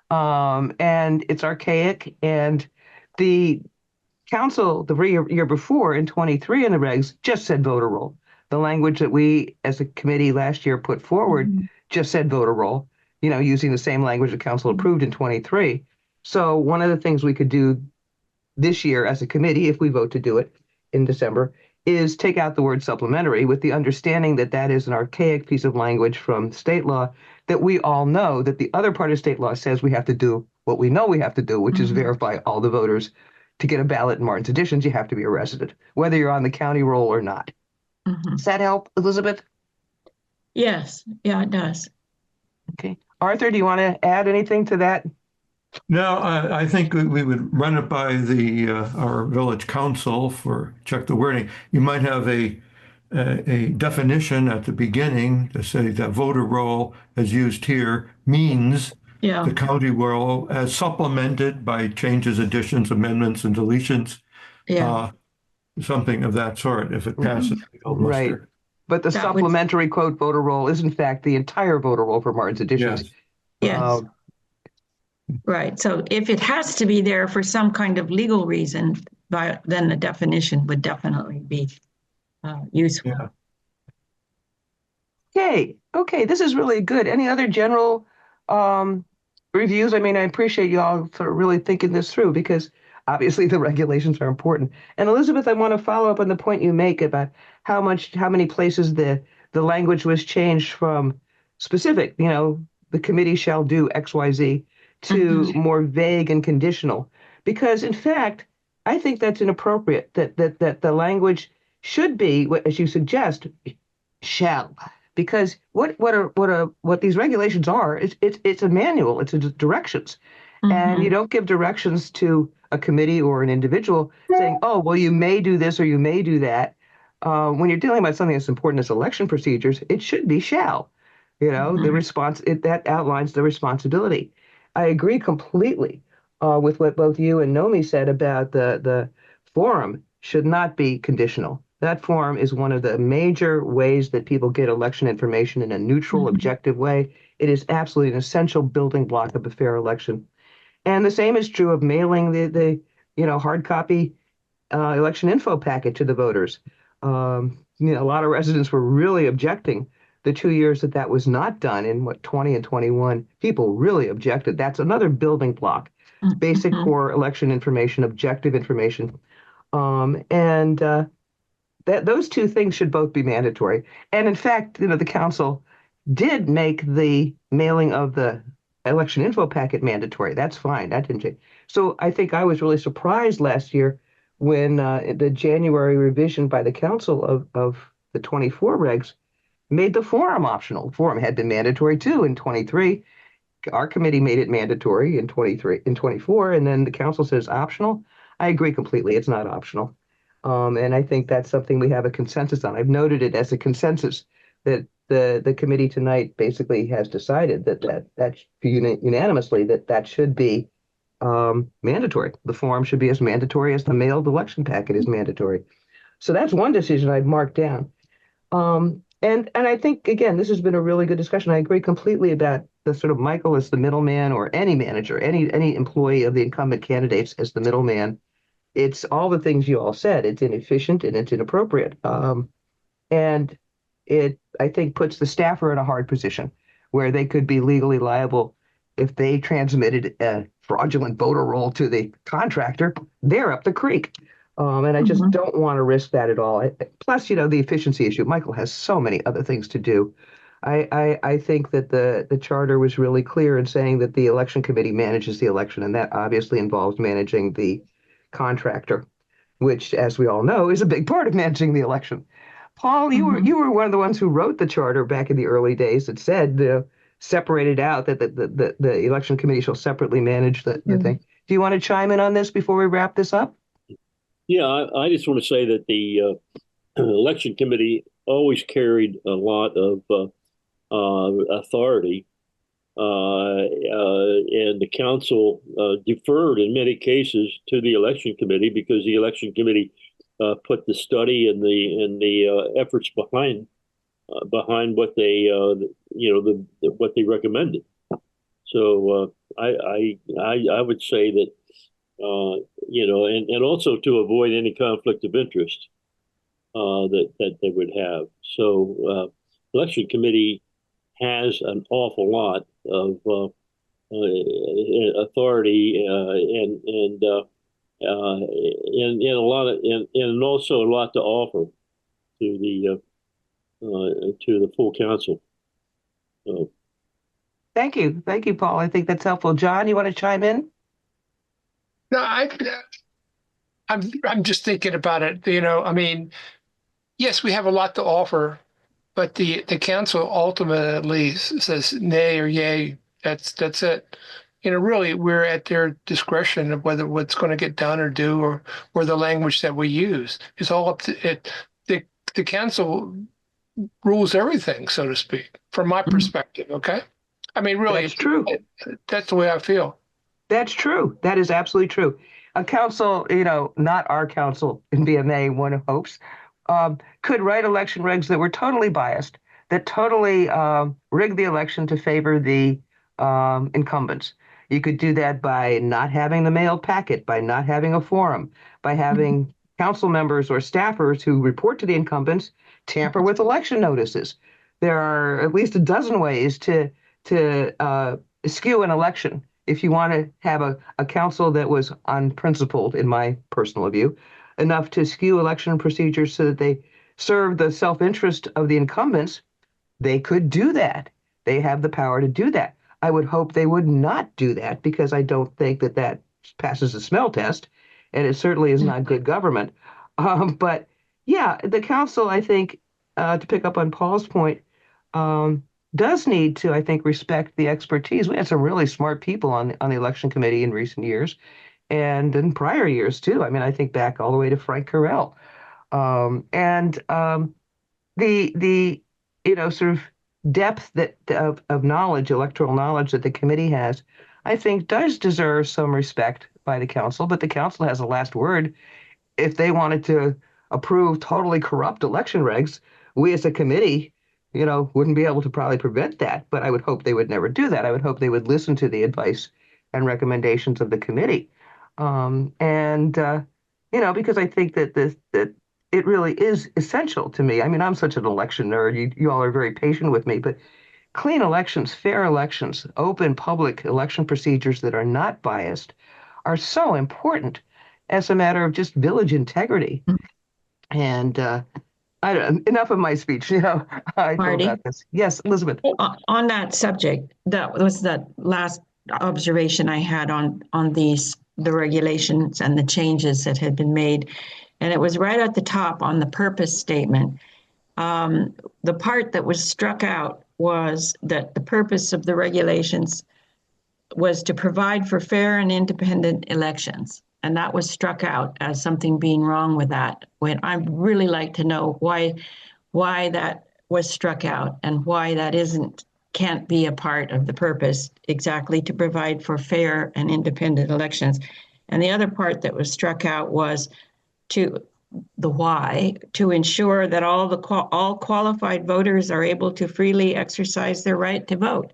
And it's archaic. And the council, the year before in 23 in the regs, just said voter roll. The language that we as a committee last year put forward just said voter roll, using the same language the council approved in 23. So one of the things we could do this year as a committee, if we vote to do it in December, is take out the word supplementary, with the understanding that that is an archaic piece of language from state law, that we all know that the other part of state law says we have to do what we know we have to do, which is verify all the voters. To get a ballot in Martin's Additions, you have to be a resident, whether you're on the county roll or not. Does that help, Elizabeth? Yes, yeah, it does. Okay. Arthur, do you want to add anything to that? No, I think we would run it by our village council for check the wording. You might have a definition at the beginning to say that voter roll as used here means the county roll as supplemented by changes, additions, amendments, and deletions. Something of that sort, if it passes the gold muster. Right. But the supplementary quote voter roll is in fact the entire voter roll for Martin's Additions. Yes. Right. So if it has to be there for some kind of legal reason, then the definition would definitely be useful. Yeah. Okay. This is really good. Any other general reviews? I mean, I appreciate you all for really thinking this through, because obviously the regulations are important. And Elizabeth, I want to follow up on the point you make about how many places the language was changed from specific, the committee shall do XYZ, to more vague and conditional. Because in fact, I think that's inappropriate, that the language should be, as you suggest, shall. Because what these regulations are, it's a manual, it's directions. And you don't give directions to a committee or an individual saying, oh, well, you may do this or you may do that. When you're dealing about something as important as election procedures, it should be shall. The response, that outlines the responsibility. I agree completely with what both you and Nomi said about the forum should not be conditional. That forum is one of the major ways that people get election information in a neutral, objective way. It is absolutely an essential building block of a fair election. And the same is true of mailing the hard copy election info packet to the voters. A lot of residents were really objecting the 2 years that was not done in 20 and 21. People really objected. That's another building block. Basic core election information, objective information. Those two things should both be mandatory. And in fact, the council did make the mailing of the election info packet mandatory. That's fine. That didn't change. So I think I was really surprised last year when the January revision by the council of the 24 regs made the forum optional. The forum had been mandatory too in 23. Our committee made it mandatory in 24, and then the council says optional. I agree completely. It's not optional. And I think that's something we have a consensus on. I've noted it as a consensus that the committee tonight basically has decided that unanimously that should be mandatory. The forum should be as mandatory as the mailed election packet is mandatory. So that's one decision I've marked down. And I think, again, this has been a really good discussion. I agree completely about the sort of Michael as the middleman, or any manager, any employee of the incumbent candidates as the middleman. It's all the things you all said. It's inefficient and it's inappropriate. And it, I think, puts the staffer in a hard position where they could be legally liable if they transmitted a fraudulent voter roll to the contractor. They're up the creek. And I just don't want to risk that at all. Plus, the efficiency issue. Michael has so many other things to do. I think that the charter was really clear in saying that the election committee manages the election, and that obviously involves managing the contractor, which, as we all know, is a big part of managing the election. Paul, you were one of the ones who wrote the charter back in the early days that said, separated out that the election committee shall separately manage the thing. Do you want to chime in on this before we wrap this up? Yeah, I just want to say that the election committee always carried a lot of authority, and the council deferred in many cases to the election committee because the election committee put the study and the efforts behind what they what they recommended. So I would say that and also to avoid any conflict of interest that they would have. So election committee has an awful lot of authority and a lot of and also a lot to offer to the full council. So, Thank you, Paul. I think that's helpful. John, you want to chime in? No, I'm just thinking about it. I mean, yes, we have a lot to offer, but the council ultimately says nay or yay. That's it. Really, we're at their discretion of whether what's going to get done or do, or the language that we use. It's all up to it. The council rules everything, so to speak, from my perspective. Okay, I mean, really, That's true. That's the way I feel. That's true. That is absolutely true. A council, not our council in BMA, one hopes, could write election regs that were totally biased, that totally rigged the election to favor the incumbents. You could do that by not having the mailed packet, by not having a forum, by having council members or staffers who report to the incumbents tamper with election notices. There are at least a dozen ways to skew an election. If you want to have a council that was unprincipled, in my personal view, enough to skew election procedures so that they serve the self-interest of the incumbents, they could do that. They have the power to do that. I would hope they would not do that because I don't think that that passes the smell test, and it certainly is not good government. But yeah, the council, I think, to pick up on Paul's point, does need to, I think, respect the expertise. We had some really smart people on the election committee in recent years, and in prior years too. I mean, I think back all the way to Frank Carell, and the sort of depth of knowledge, electoral knowledge that the committee has, I think, does deserve some respect by the council. But the council has the last word. If they wanted to approve totally corrupt election regs, we as a committee, wouldn't be able to probably prevent that. But I would hope they would never do that. I would hope they would listen to the advice and recommendations of the committee. Because I think that it really is essential to me. I mean, I'm such an election nerd. You all are very patient with me, but clean elections, fair elections, open public election procedures that are not biased are so important as a matter of just village integrity. And I don't, enough of my speech. I feel Marty? about this. Yes, Elizabeth. On that subject, that was the last observation I had on the regulations and the changes that had been made. And it was right at the top on the purpose statement. The part that was struck out was that the purpose of the regulations was to provide for fair and independent elections. And that was struck out as something being wrong with that. I'd really like to know why that was struck out and why that can't be a part of the purpose exactly to provide for fair and independent elections. And the other part that was struck out was to ensure that all qualified voters are able to freely exercise their right to vote.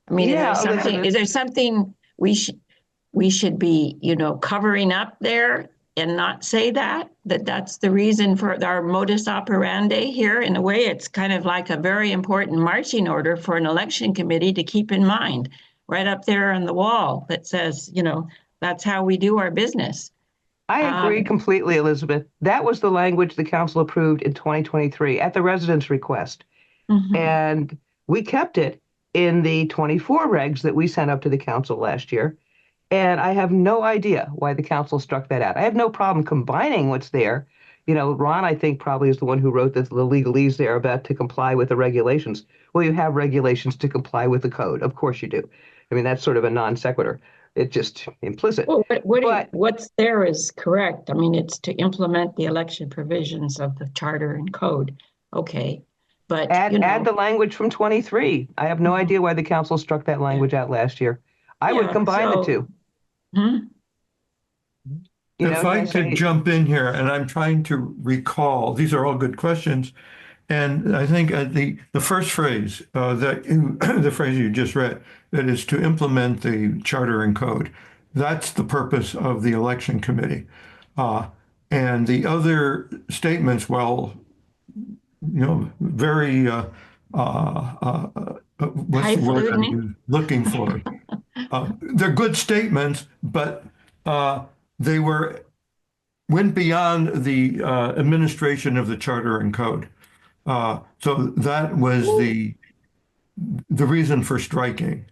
I mean, is there something we should be, covering up there and not say that's the reason for our modus operandi here? In a way, it's kind of like a very important marching order for an election committee to keep in mind, right up there on the wall that says, that's how we do our business. I agree completely, Elizabeth. That was the language the council approved in 2023 at the residents' request. Mm-hmm. And we kept it in the 24 regs that we sent up to the council last year. And I have no idea why the council struck that out. I have no problem combining what's there. Ron, I think, probably is the one who wrote the legalese there about to comply with the regulations. Well, you have regulations to comply with the code. Of course you do. I mean, that's sort of a non sequitur. It's just implicit. Well, But what's there is correct. I mean, it's to implement the election provisions of the charter and code. Okay. But, add the language from 23. I have no idea why the council struck that language out last year. I would Yeah, combine the so- two. Hmm? If I Just could say- jump in here, and I'm trying to recall, these are all good questions. And I think the first phrase the phrase you just read, that is to implement the charter and code, that's the purpose of the election committee. And the other statements, well, very what's the word I'm looking for? They're good statements, but they went beyond the administration of the charter and code. So that was the reason for striking.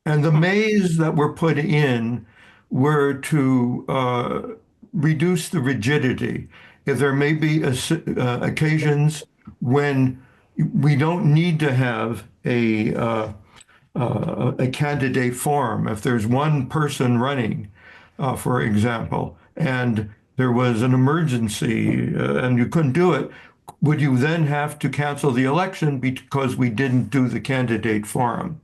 And the mays that were put in were to reduce the rigidity. If there may be occasions when we don't need to have a candidate forum. If there's one person running, for example, and there was an emergency and you couldn't do it, would you then have to cancel the election because we didn't do the candidate forum?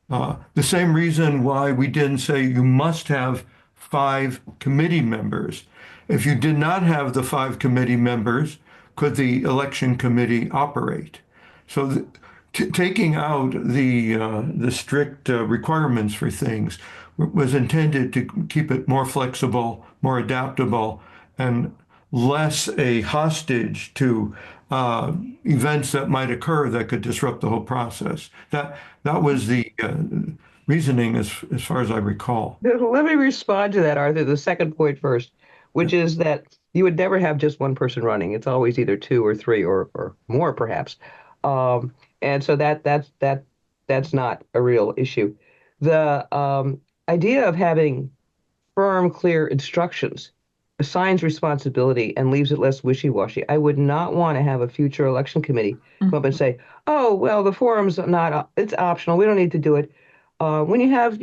The same reason why we didn't say you must have 5 committee members. If you did not have the 5 committee members, could the election committee operate? So taking out the strict requirements for things was intended to keep it more flexible, more adaptable, and less a hostage to events that might occur that could disrupt the whole process. That was the reasoning as far as I recall. Let me respond to that, Arthur, the second point first, which is that you would never have just one person running. It's always either 2 or 3 or more, perhaps. And so that's not a real issue. The idea of having firm, clear instructions assigns responsibility and leaves it less wishy-washy. I would not want to have a future election committee come up and say, "Oh, well, the forum's not, it's optional. We don't need to do it." When you have,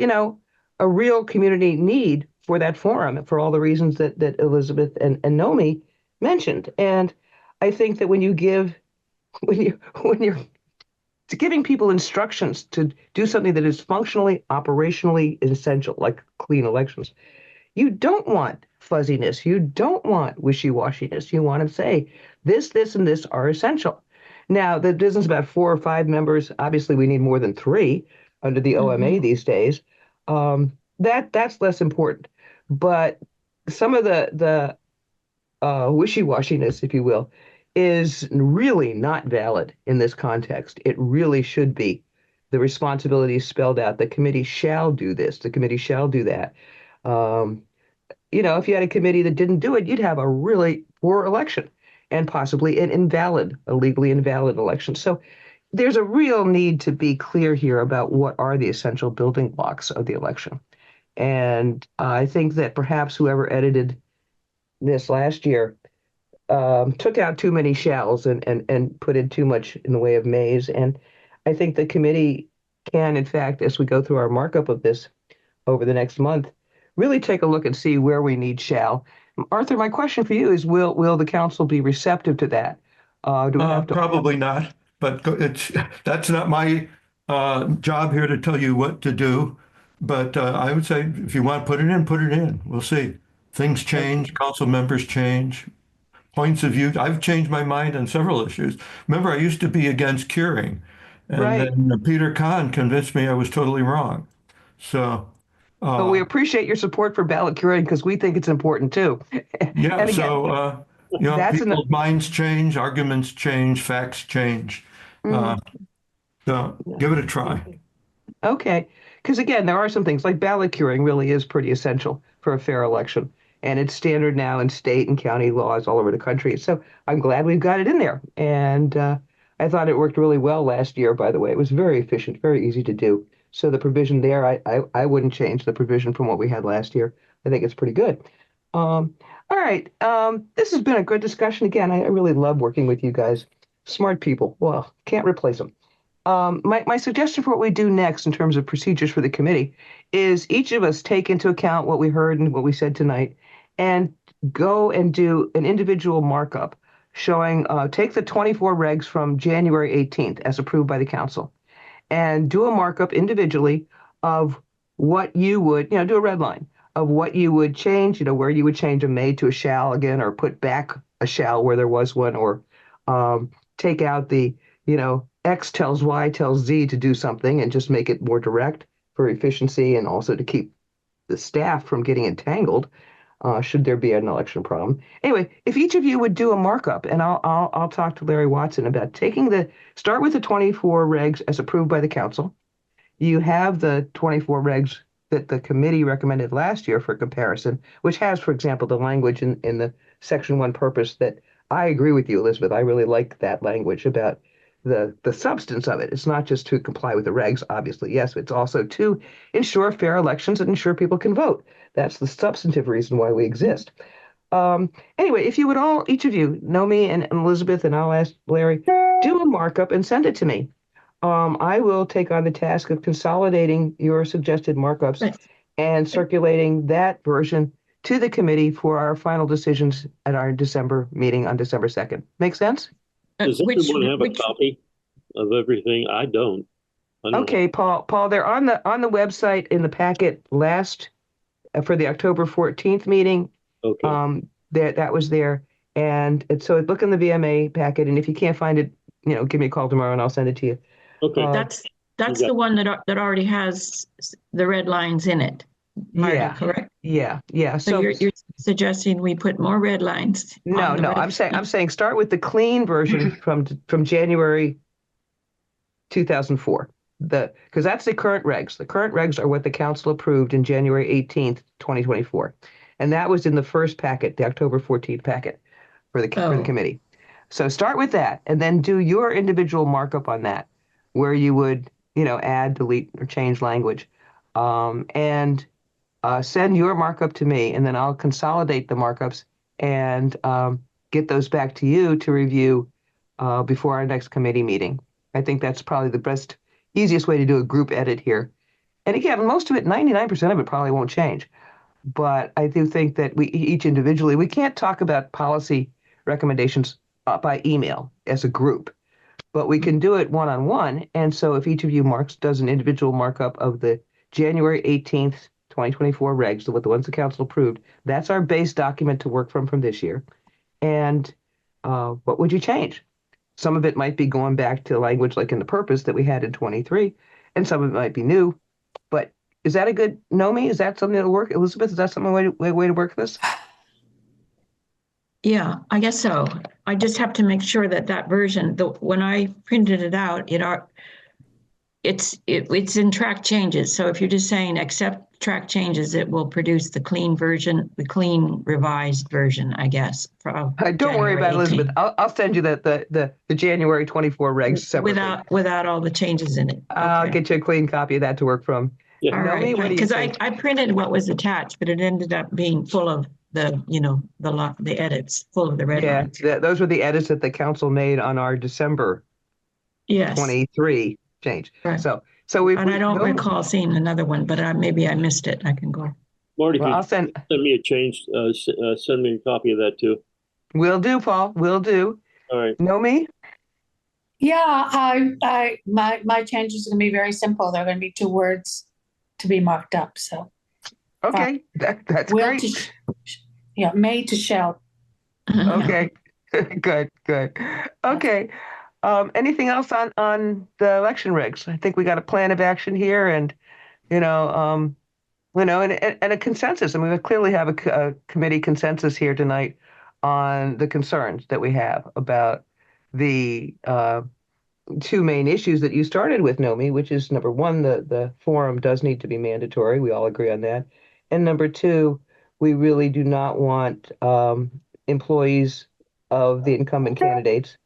a real community need for that forum for all the reasons that Elizabeth and Nomi mentioned. And I think that when you're giving people instructions to do something that is functionally, operationally essential, like clean elections, you don't want fuzziness. You don't want wishy-washiness. You want to say this, and this are essential. Now, the business about 4 or 5 members, obviously we need more than 3 under the OMA these days. That's less important. But some of the wishy-washiness, if you will, is really not valid in this context. It really should be. The responsibility spelled out. The committee shall do this. The committee shall do that. If you had a committee that didn't do it, you'd have a really poor election and possibly a legally invalid election. So there's a real need to be clear here about what are the essential building blocks of the election. And I think that perhaps whoever edited this last year took out too many shalls and put in too much in the way of mays. And I think the committee can, in fact, as we go through our markup of this over the next month, really take a look and see where we need shall. Arthur, my question for you is, will the council be receptive to that? Do we have to? Probably not, but that's not my job here to tell you what to do. But I would say if you want to put it in, put it in. We'll see. Things change, council members change, points of view. I've changed my mind on several issues. Remember, I used to be against curing, and Right. then Peter Kahn convinced me I was totally wrong. So, But we appreciate your support for ballot curing because we think it's important too. yeah, And again, so that's people's minds change, arguments change, facts change. So give it a try. Okay. Because again, there are some things like ballot curing really is pretty essential for a fair election. And it's standard now in state and county laws all over the country. So I'm glad we've got it in there. And I thought it worked really well last year, by the way. It was very efficient, very easy to do. So the provision there, I wouldn't change the provision from what we had last year. I think it's pretty good. All right. This has been a good discussion. Again, I really love working with you guys. Smart people. Well, can't replace them. My suggestion for what we do next in terms of procedures for the committee is each of us take into account what we heard and what we said tonight and go and do an individual markup showing, take the 24 regs from January 18th as approved by the council and do a markup individually of what you would, do a red line of what you would change, where you would change a may to a shall again, or put back a shall where there was one, or take out the, X tells Y tells Z to do something and just make it more direct for efficiency and also to keep the staff from getting entangled, should there be an election problem. Anyway, if each of you would do a markup, and I'll talk to Larry Watson about start with the 24 regs as approved by the council. You have the 24 regs that the committee recommended last year for comparison, which has, for example, the language in the section 1 purpose that I agree with you, Elizabeth. I really like that language about the substance of it. It's not just to comply with the regs, obviously, yes, it's also to ensure fair elections and ensure people can vote. That's the substantive reason why we exist. Anyway, if you would each of you, Nomi and Elizabeth, and I'll ask Larry, do a markup and send it to me. I will take on the task of consolidating your suggested markups Right. and circulating that version to the committee for our final decisions at our December meeting on December 2nd. Make sense? Does everyone have a copy of everything? I don't. Okay, Paul, they're on the website in the packet last for the October 14th meeting. Okay. That was there. And so look in the VMA packet, and if you can't find it, give me a call tomorrow and I'll send it to you. Okay. That's the one that already has the red lines in it. Marty, Yeah. correct? Yeah. So you're suggesting we put more red lines? No, I'm saying start with the clean version from January 2004. Because that's the current regs. The current regs are what the council approved in January 18th, 2024. And that was in the first packet, the October 14th packet for the committee. So start with that and then do your individual markup on that, where you would, add, delete, or change language. And send your markup to me, and then I'll consolidate the markups and get those back to you to review before our next committee meeting. I think that's probably the easiest way to do a group edit here. And again, most of it, 99% of it probably won't change. But I do think that we each individually, we can't talk about policy recommendations by email as a group, but we can do it one-on-one. And so if each of you does an individual markup of the January 18th, 2024 regs, the ones the council approved, that's our base document to work from this year. And what would you change? Some of it might be going back to language like in the purpose that we had in 23, and some of it might be new. But is that a good Nomi? Is that something that'll work? Elizabeth, is that something way to work this? Yeah, I guess so. I just have to make sure that version, when I printed it out, it's in track changes. So if you're just saying accept track changes, it will produce the clean version, the clean revised version, I guess. Don't worry about it, Elizabeth. I'll send you the January 24 regs separately. Without all the changes in it. I'll get you a clean copy of that to work from. Yeah. All right, because I printed what was attached, but it ended up being full of the edits, full of the red lines. Yeah, those were the edits that the council made on our December 23 change. Right. So I don't recall seeing another one, but maybe I missed it. I can go. Marty, I'll send me a change. Send me a copy of that too. Will do, Paul. Will do. All right. Nomi? Yeah, my changes are going to be very simple. They're going to be 2 words to be marked up. So. Okay, that's great. May to shall. Okay, good. Okay. Anything else on the election regs? I think we got a plan of action here, and and a consensus. I mean, we clearly have a committee consensus here tonight on the concerns that we have about the 2 main issues that you started with, Nomi, which is number 1, the forum does need to be mandatory. We all agree on that. And number 2, we really do not want employees of the incumbent candidates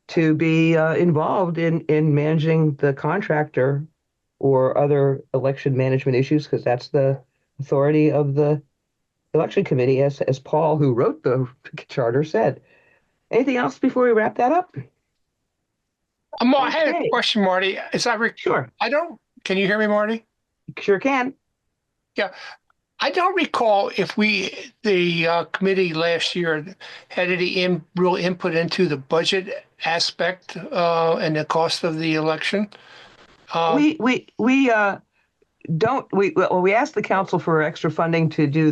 to be involved in managing the contractor or other election management issues, because that's the authority of the election committee, as Paul, who wrote the charter, said. Anything else before we wrap that up? I had Okay. a question, Marty. Sure, Can you hear me, Marty? sure can. I don't recall if the committee last year had any real input into the budget aspect and the cost of the election. We don't we asked the council for extra funding to do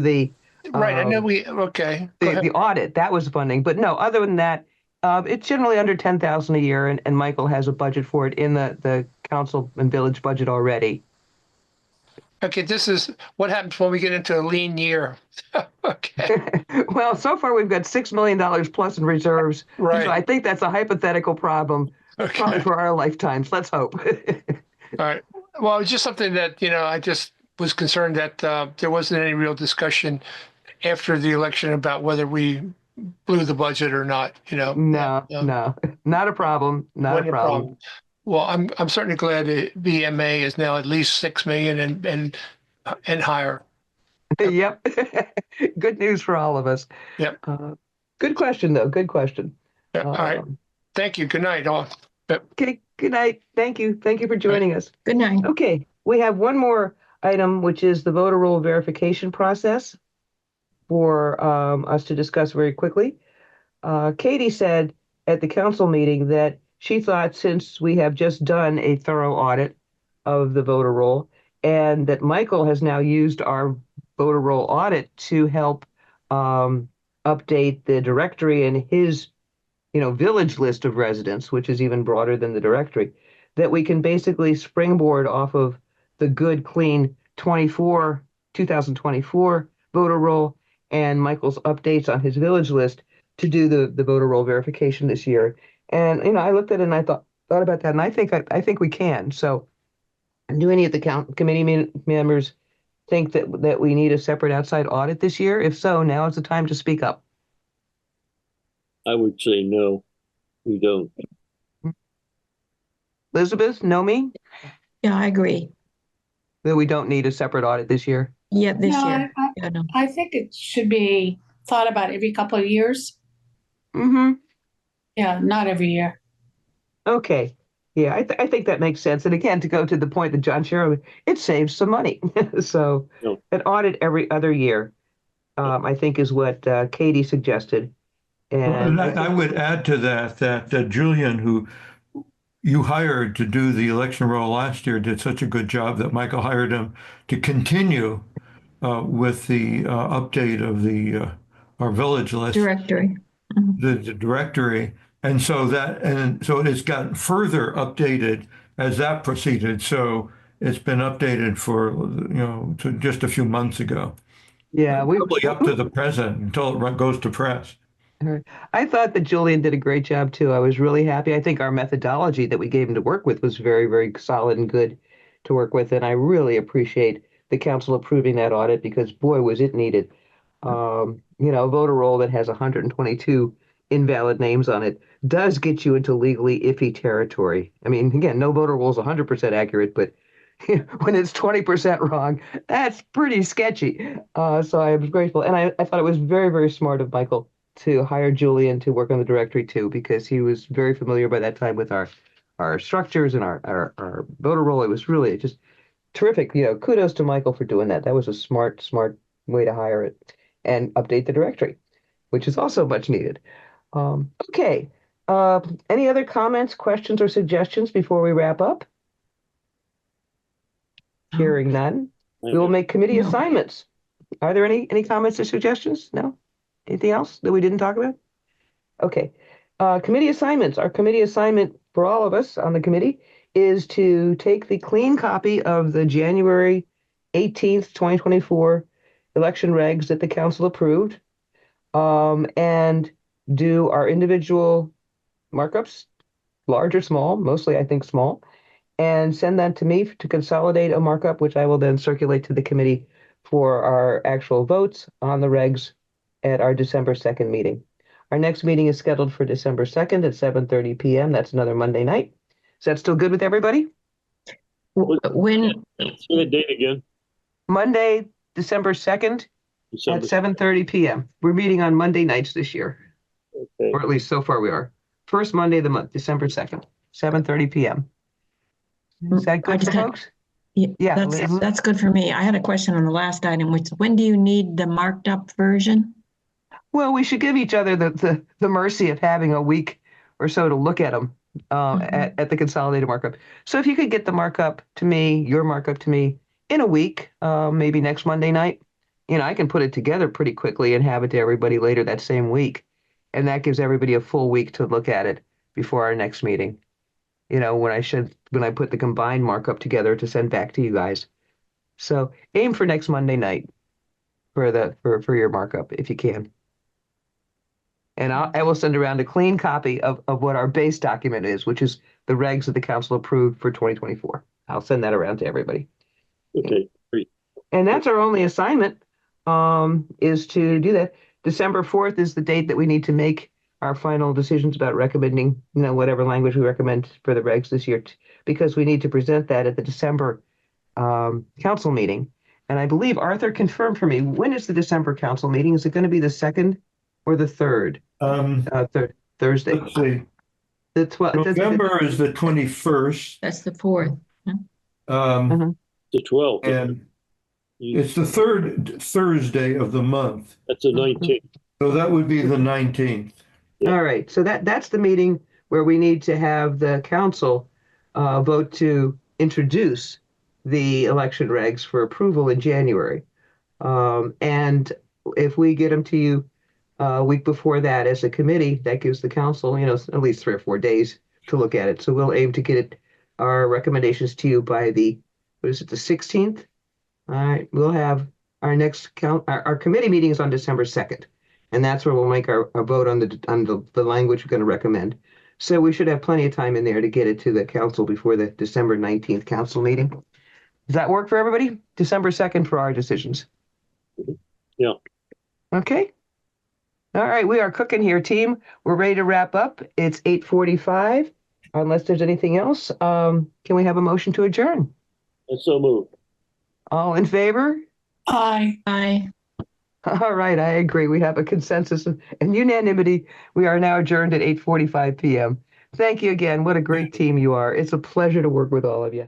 Right. I know um, okay. Go ahead. the audit. That was funding, but no, other than that, it's generally under 10,000 a year, and Michael has a budget for it in the council and village budget already. Okay. This is what happens when we get into a lean year. Okay. Well, so far we've got $6 million plus in reserves, so Right. I think that's a hypothetical problem, probably Okay. for our lifetimes. Let's hope. All right. Well, it's just something that, I just was concerned that there wasn't any real discussion after the election about whether we blew the budget or not, No, no, not a problem. Not a wasn't problem. Well, I'm certainly glad that BMA is now at least 6 million and higher. Yep. Good news for all of us. Yep. Good question, though. Good question. Yeah, all right. Thank you. Good night, all. Yep. Okay. Good night. Thank you. Thank you for joining us. Good night. Okay. We have one more item, which is the voter roll verification process for us to discuss very quickly. Katie said at the council meeting that she thought since we have just done a thorough audit of the voter roll and that Michael has now used our voter roll audit to help update the directory and his village list of residents, which is even broader than the directory, that we can basically springboard off of the good, clean 2024 voter roll and Michael's updates on his village list to do the voter roll verification this year. And I looked at it and I thought about that, and I think we can. So, do any of the committee members think that we need a separate outside audit this year? If so, now is the time to speak up. I would say no, we don't. Elizabeth, me Yeah, I agree. that we don't need a separate audit this year. Yeah, this No, year. Yeah, no. I think it should be thought about every couple of years. Mm-hmm. Yeah, not every year. Okay. Yeah, I think that makes sense. And again, to go to the point that John shared, it saves some money. So No. an audit every other year, I think is what Katie suggested. And Well, I would add to that Julian, who you hired to do the election roll last year, did such a good job that Michael hired him to continue with the update of our village list, Directory. the directory, and so it's gotten further updated as that proceeded. So it's been updated for to just a few months ago. yeah, we Probably up to the present until it goes to press. I thought that Julian did a great job too. I was really happy. I think our methodology that we gave him to work with was very, very solid and good to work with. And I really appreciate the council approving that audit because boy, was it needed. A voter roll that has 122 invalid names on it does get you into legally iffy territory. I mean, again, no voter roll is 100% accurate, but when it's 20% wrong, that's pretty sketchy. So I was grateful. And I thought it was very, very smart of Michael to hire Julian to work on the directory too, because he was very familiar by that time with our structures and our voter roll. It was really just terrific. Kudos to Michael for doing that. That was a smart way to hire it and update the directory, which is also much needed. Okay. Any other comments, questions, or suggestions before we wrap up? Hearing none, we will make committee No. assignments. Are there any comments or suggestions? No? Anything else that we didn't talk about? Okay. Committee assignments. Our committee assignment for all of us on the committee is to take the clean copy of the January 18th, 2024 election regs that the council approved and do our individual markups, large or small, mostly I think small, and send that to me to consolidate a markup, which I will then circulate to the committee for our actual votes on the regs at our December 2nd meeting. Our next meeting is scheduled for December 2nd at 7:30 p.m. That's another Monday night. Is that still good with everybody? When, Say the date again. Monday, December 2nd December. at 7:30 p.m. We're meeting on Monday nights this year, Okay. or at least so far we are. First Monday of the month, December 2nd. 7:30 p.m. Is that I good for just had- folks? Yeah, Yeah, that's good for me. I had a question on the last item, which when do you need the marked up version? Well, we should give each other the mercy of having a week or so to look at them at the consolidated markup. So if you could get the markup to me, your markup to me in a week, maybe next Monday night, I can put it together pretty quickly and have it to everybody later that same week. And that gives everybody a full week to look at it before our next meeting. When I put the combined markup together to send back to you guys. So aim for next Monday night for your markup if you can. And I will send around a clean copy of what our base document is, which is the regs that the council approved for 2024. I'll send that around to everybody. Okay, great. And that's our only assignment, is to do that. December 4th is the date that we need to make our final decisions about recommending, whatever language we recommend for the regs this year, because we need to present that at the December council meeting. And I believe Arthur confirmed for me, when is the December council meeting? Is it going to be the 2nd or the 3rd? Thursday. Let's see. The 12th. November is the 21st. That's the 4th. The 12th. And it's the third Thursday of the month. That's the 19th. So that would be the 19th. All right. So that's the meeting where we need to have the council vote to introduce the election regs for approval in January. And if we get them to you a week before that as a committee, that gives the council, at least 3 or 4 days to look at it. So we'll aim to get our recommendations to you by the 16th? All right, we'll have our next our committee meeting is on December 2nd. And that's where we'll make our vote on the language we're going to recommend. So we should have plenty of time in there to get it to the council before the December 19th council meeting. Does that work for everybody? December 2nd for our decisions. Yeah. Okay. All right, we are cooking here, team. We're ready to wrap up. It's 8:45. Unless there's anything else, can we have a motion to adjourn? And so moved. All in favor? Aye. Aye. All right, I agree. We have a consensus and unanimity. We are now adjourned at 8:45 p.m. Thank you again. What a great team you are. It's a pleasure to work with all of you.